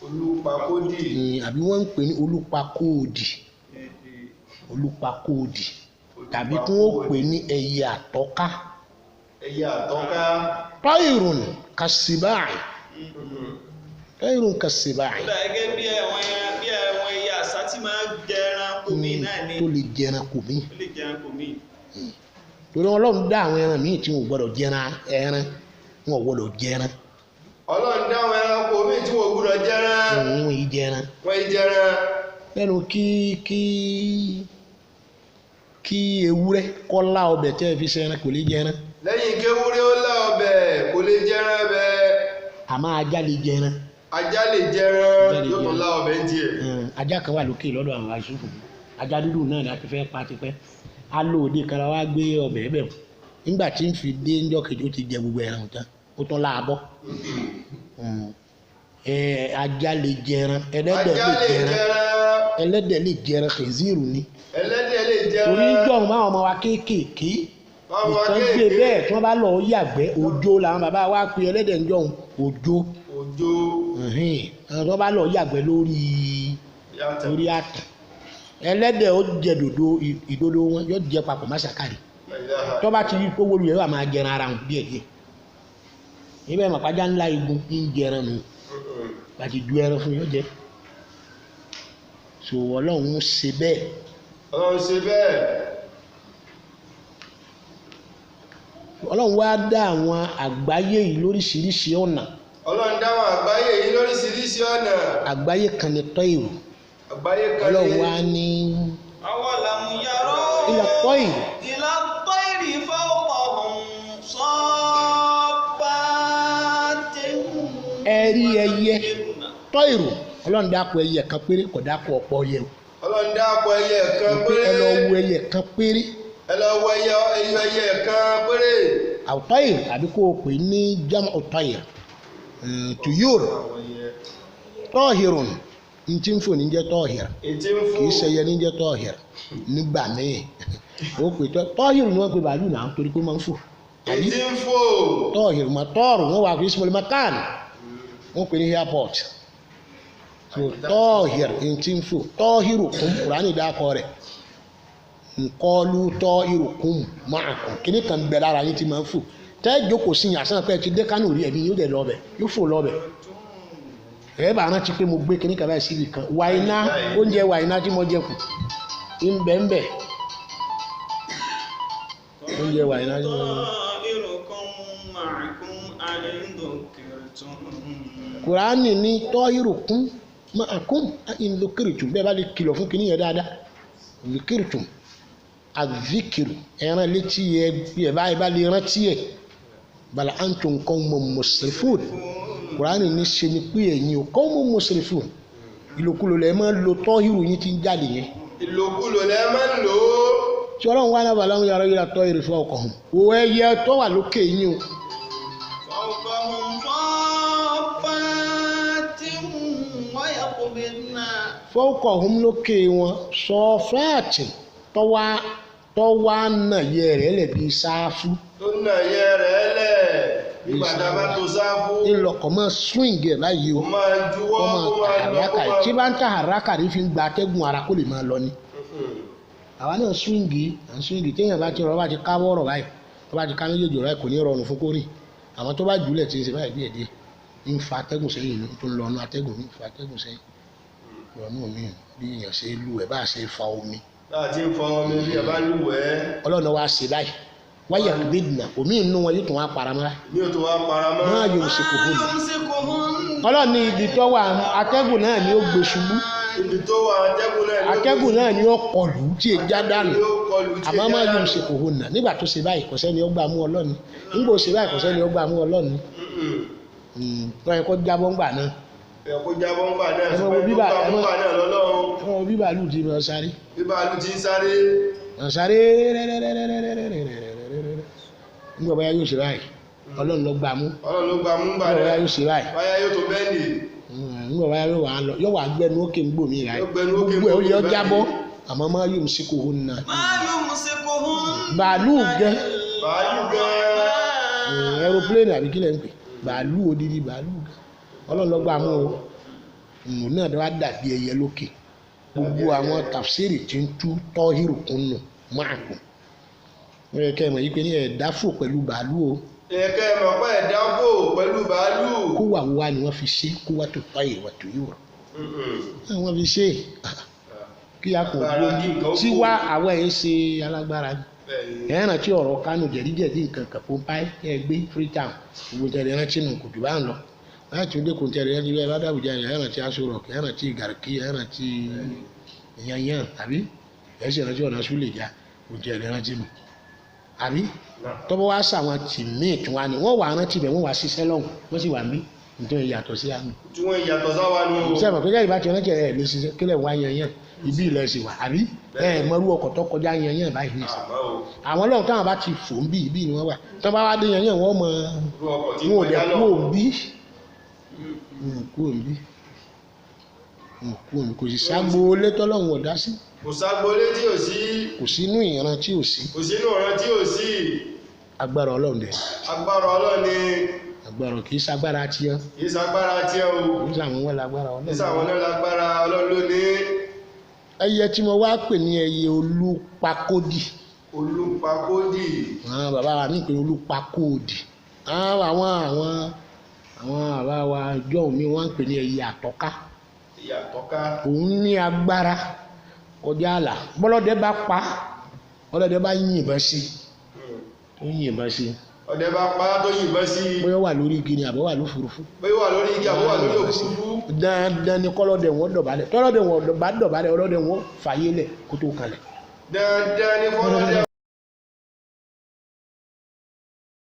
olúpakódì. àbí wọ́n ń pè ní olúpakóòdì. olúpakóòdì tàbí kí wọ́n pè ní ẹyẹ àtọ́ká. ẹyẹ àtọ́ká. tayrun kasibáì. tayrun kasibáì. gẹ́gẹ́ bí àwọn ẹyẹ àṣà tí máa ń jẹran kòmí náà ni. tó lè jẹran kòmí. tó lè jẹran kòmí. torí Ọlọ́run dá àwọn ẹran míì tí wọn ò gbọdọ̀ jẹran ẹran wọn ò gbọdọ̀ jẹran. Ọlọ́run dá àwọn ẹranko míì tí wọn ò gbọdọ̀ jẹran. wọn yìí jẹran. wọn yìí jẹran. lẹ́nu kí ewúrẹ́ kọ́ lá ọbẹ̀ tẹ́ ẹ fi ṣẹran kò lè jẹran. lẹ́yìn kéwúrẹ́ ó lá ọbẹ̀ kò lè jẹran bẹ́ẹ̀. àmọ́ ajá lè jẹran. ajá lè jẹran yóò tún lá ọbẹ̀ ń tiẹ̀. ajá kan wà lókè lọ́dọ̀ àwọn aṣòfò ajá dúdú náà láti fẹ́ pa tipẹ́ a lo òde kan wá gbé ọbẹ̀ ẹ̀bẹ̀ nígbà tí ń fi dé ńjọ́ kejì ó ti jẹ gbogbo ẹran tán ó tún láàbọ̀. ajá lè jẹran ẹlẹ́dẹ̀ lè jẹran kẹ̀zíìrù ni. ẹlẹ́dẹ̀ lè jẹran. torí jọ̀hún máa ọmọ wa kéékèèké nǹkan gbé bẹ́ẹ̀ tí wọ́n bá lọ yàgbẹ́ òjò làwọn bàbá wa pe ẹlẹ́dẹ̀ ń jọ̀hún òjò. wọ́n bá lọ yàgbẹ́ lórí àtàn ẹlẹ́dẹ̀ ó jẹ ìdodo wọn yóò jẹ papọ̀ mọ́sàkárì tó bá ti rí pé wọ́n yẹ wà máa jẹran ara wọn díẹ̀díẹ̀ níbẹ̀ màpájá ńlá igun ń jẹran nù láti ju ẹran fún yóò jẹ so Ọlọ́run ṣe bẹ́ẹ̀. Ọlọ́run ṣe bẹ́ẹ̀. Ọlọ́run wá dá àwọn àgbáyé yìí lóríṣiríṣi ọ̀nà. Ọlọ́run dá àwọn àgbáyé yìí lóríṣiríṣi ọ̀nà. àgbáyé kan ní tọ́ìrù. àgbáyé kan ní. Ọlọ́run wá ní. awalam yaro. ila tọ́ìrù. ila tọ́ìrì fawqahum saffatin. ẹ̀rí ẹyẹ tọ́ìrù Ọlọ́run dákọ̀ ẹyẹ kan péré kò dákọ̀ ọ̀pọ̀ ẹyẹ o. Ọlọ́run dákọ̀ ẹyẹ kan péré. ẹ lọ wo ẹyẹ kan péré. ẹ lọ wo ẹyẹ kan péré. àwòtọ́ìrù àbí kó o pè ní jámọ̀ ọ̀tọ́ìrù tuyur tọ́hìrùn ntí ń fò ní jẹ́ tọ́hìr kì í ṣẹyẹ ní jẹ́ tọ́hìr nígbà míì ó pè tọ́hìrù ni wọ́n pe bàálù náà torí pé máa ń fò tọ́hìrù mà tọ́ọ̀rù wọ́n wà fún ismail makan wọ́n pè ní airport so tọ́hìr ntí ń fò tọ́hìrù kún kùránì dákọ̀ rẹ̀ nkọ́lù tọ́hìrù kún máa kún kíní kan bẹ̀ lára yín tí máa ń fò tẹ́ jókòó sí yàn sánà pé ti dé kánò rí ẹ̀mí yóò dẹ̀ lọ́bẹ̀ yóò fò lọ́bẹ̀ ẹ̀ bá rántí pé mo gbé kíní kan báyìí síbi kan wàyíná oúnjẹ wàyíná tí mo jẹ kù ńbẹ̀ńbẹ̀ oúnjẹ wàyíná tí mo jẹ kù. Kùránì ní tọ́hìrùkún ma'akum ìlúkìrìtù bẹ́ẹ̀ bá lè kìlọ̀ fún kíní yẹn dáadáa ìlúkìrìtù azikiru ẹran létí ẹ báyìí bá lè rántí ẹ bala antum qawmun musrifun Kùránì ní ṣe ni pé ẹ̀yin ò qawmun musrifun ìlòkulò lẹ máa ń lo tọ́hìrù yín ti ń jáde yẹn. ìlòkulò lẹ máa ń lò ó. tí Ọlọ́run wá náà bàlá ń yàrá yàrá tọ́ ìrìfọ́ ọkọ̀ hàn òwò ẹyẹ tó wà lókè yín o. fọ́ọ̀kọ̀ hùm lókè wọn sọ fúláàtì tó wá nà yẹ rẹ̀ lẹ̀ bí sáfù. tó nà yẹ rẹ̀ lẹ̀ nígbà tá a bá tó sáfù. ńlọkọ̀ máa swing ẹ̀ láyé o. ó máa juwọ́ kó máa lọ kó máa. tí bá ń ta àràkà rí fi ń gba atẹ́gùn ara kó lè máa lọ ni. àwa náà swing téèyàn bá ti rọ bá ti ká wọ́rọ̀ báyìí tó bá ti ká méjèèjì rẹ̀ kò ní rọrùn fún kórì àwọn tó bá jùlẹ̀ tí ń ṣe báyìí díẹ̀díẹ̀ ń fa atẹ́gùn sẹ́yìn ní tó ń lọ ọ̀nà atẹ́gùn mi fa atẹ́gùn sẹ́yìn lọ́nà mi bí èèyàn ṣe lù ẹ̀ bá ṣe fa omi. láti fa omi bí ẹ bá lù ẹ́. ọlọ́run wa ṣe báyìí wáyà gbẹdìnà omi inú wọn yóò tún wá paramọ́ra. yóò tún wá paramọ́. máa yóò ṣe kò hó ọlọ́run ní ibi tó wà atẹ́gùn náà ni ó gbé ṣubú. ibi tó wà atẹ́gùn náà ni ó kọlù tí e já dànù àmọ́ máa yóò ṣe kò hó nà nígbà tó ṣe báyìí kò sẹ́ni ó gbà mú ọlọ́ni nígbà ó ṣe báyìí kò sẹ́ni ó gbà mú ọlọ́ni. tó yẹ kó jábọ́ ńgbà náà. kó jábọ́ ńgbà náà ṣùgbọ́n tó bá ńgbà náà lọ́lọ́run. ẹ̀wọ̀n bí bàálù ti lọ sáré. bí bàálù ti ń sáré. sáré nígbà báyà yóò ṣe báyìí ọlọ́run ló gbà mú. ọlọ́run ló gbà mú ńgbà náà. nígbà báyà yóò ṣe báyìí. báyà yóò tó bẹ́ẹ̀lì. nígbà báyà yóò wà gbẹnu ókè ń gbòmí rà gbogbo ẹ̀ ó yọ jábọ́ àmọ́ máa yóò ṣe kò hún náà. bàálù gẹ́ aeroplane àbí kílẹ̀ ń pè bàálù odidi bàálù ọlọ́run ló gbà mú o òun náà wá dàbí ẹyẹ lókè gbogbo àwọn tafsiri tí ń tú tọ́hírù kún nù máa kù wọ́n yẹ kẹ́ ẹ̀ mọ̀ yí pé ní ẹ̀dá fò pẹ̀lú bàálù o. ẹ̀kẹ́ ẹ̀ mọ̀ pé ẹ̀dá fò pẹ̀lú bàálù. kó wà wá ni wọ́n fi ṣe kó wá tó tọ́ ìwà tó yìí wọ̀ wọ́n fi ṣe kí a kò gbó tí wá àwọn ẹ̀ ń ṣe alágbára ni ẹ̀ rántí ọ̀rọ̀ Kánò jẹ̀díjẹ̀dí nǹkan kan fún páì ẹ̀ gbé Freetown gbogbo tẹ̀lé rántí nù kò jù bá ń lọ láti tún dé kò tẹ̀lé rántí bẹ́ẹ̀ ládàbùjá ẹ̀ rántí Aṣọ Rock ẹ̀ rántí Garki ẹ̀ rántí yanyan àbí ẹ̀ sì rántí ọ̀nà Súlèjà kò tẹ̀lé rántí nù àbí tọ́bọ̀ wá sàwọn tìmíì tí wọ́n á ní wọ́n wà rántí bẹ̀ wọ́n wá ṣiṣẹ́ lọ́hùn wọ́n sì wà mí nítorí ìyàtọ̀ sí àmì. tí wọ́n ìyàtọ̀ sáwà nù. sẹ́mi pé kẹ́yìn bá ti rántí ẹ̀ lè ṣiṣẹ́ kílẹ̀ wá yanyan ibi ilẹ̀ sì wà àbí ẹ̀ mọ́rú ọkọ̀ tó kọjá yanyan báyìí ní ìsìn. àwọn ọlọ́run táwọn bá ti fò ń bí ibi ni wọ́n wà tí wọ́n bá wá dé yanyan wọ́n mọ wọn ò dẹ̀ kú òǹbí kò sì ságboolé tọ́lọ́run ọ̀dá sí. kò ságboolé tí ò sí. kò sínú ìran tí ò sí. kò sínú ìran tí ò sí. agbára ọlọ́run dẹ̀. agbára ọlọ́run ni. agbára kì í sagbára tiẹ̀. kì í sagbára tiẹ̀ o. kì í sàwọn wọn lágbára ọlọ́run. kì í sàwọn náà lágbára ọlọ́run ló ní. ẹyẹ tí mo wá pè ní ẹyẹ olúpakódì. olúpakódì. bàbá wa ní pé olúpakódì. àwọn bàbá wa jọ̀ọ́ mi wọ́n ń pè ní ẹyẹ àtọ́ká. ẹyẹ àtọ́ká. òun ní agbára kọjá àlà bọ́lọ́dẹ bá pa ọlọ́dẹ bá yìnbọn sí tó yìnbọn sí. ọdẹ bá pa tó yìnbọn sí. bóyá wà lórí igi ni àbọ̀ wà lófurufú. bóyá wà lórí igi àbọ̀ wà lórí òfurufú. dandan ni kọ́lọ́dẹ wọn dọ̀bálẹ̀ tọ́lọ́dẹ wọn bá dọ̀bálẹ̀ ọlọ́dẹ wọn fàyè lẹ̀ kó tó kalẹ̀. dandan ni fọlọ́dẹ.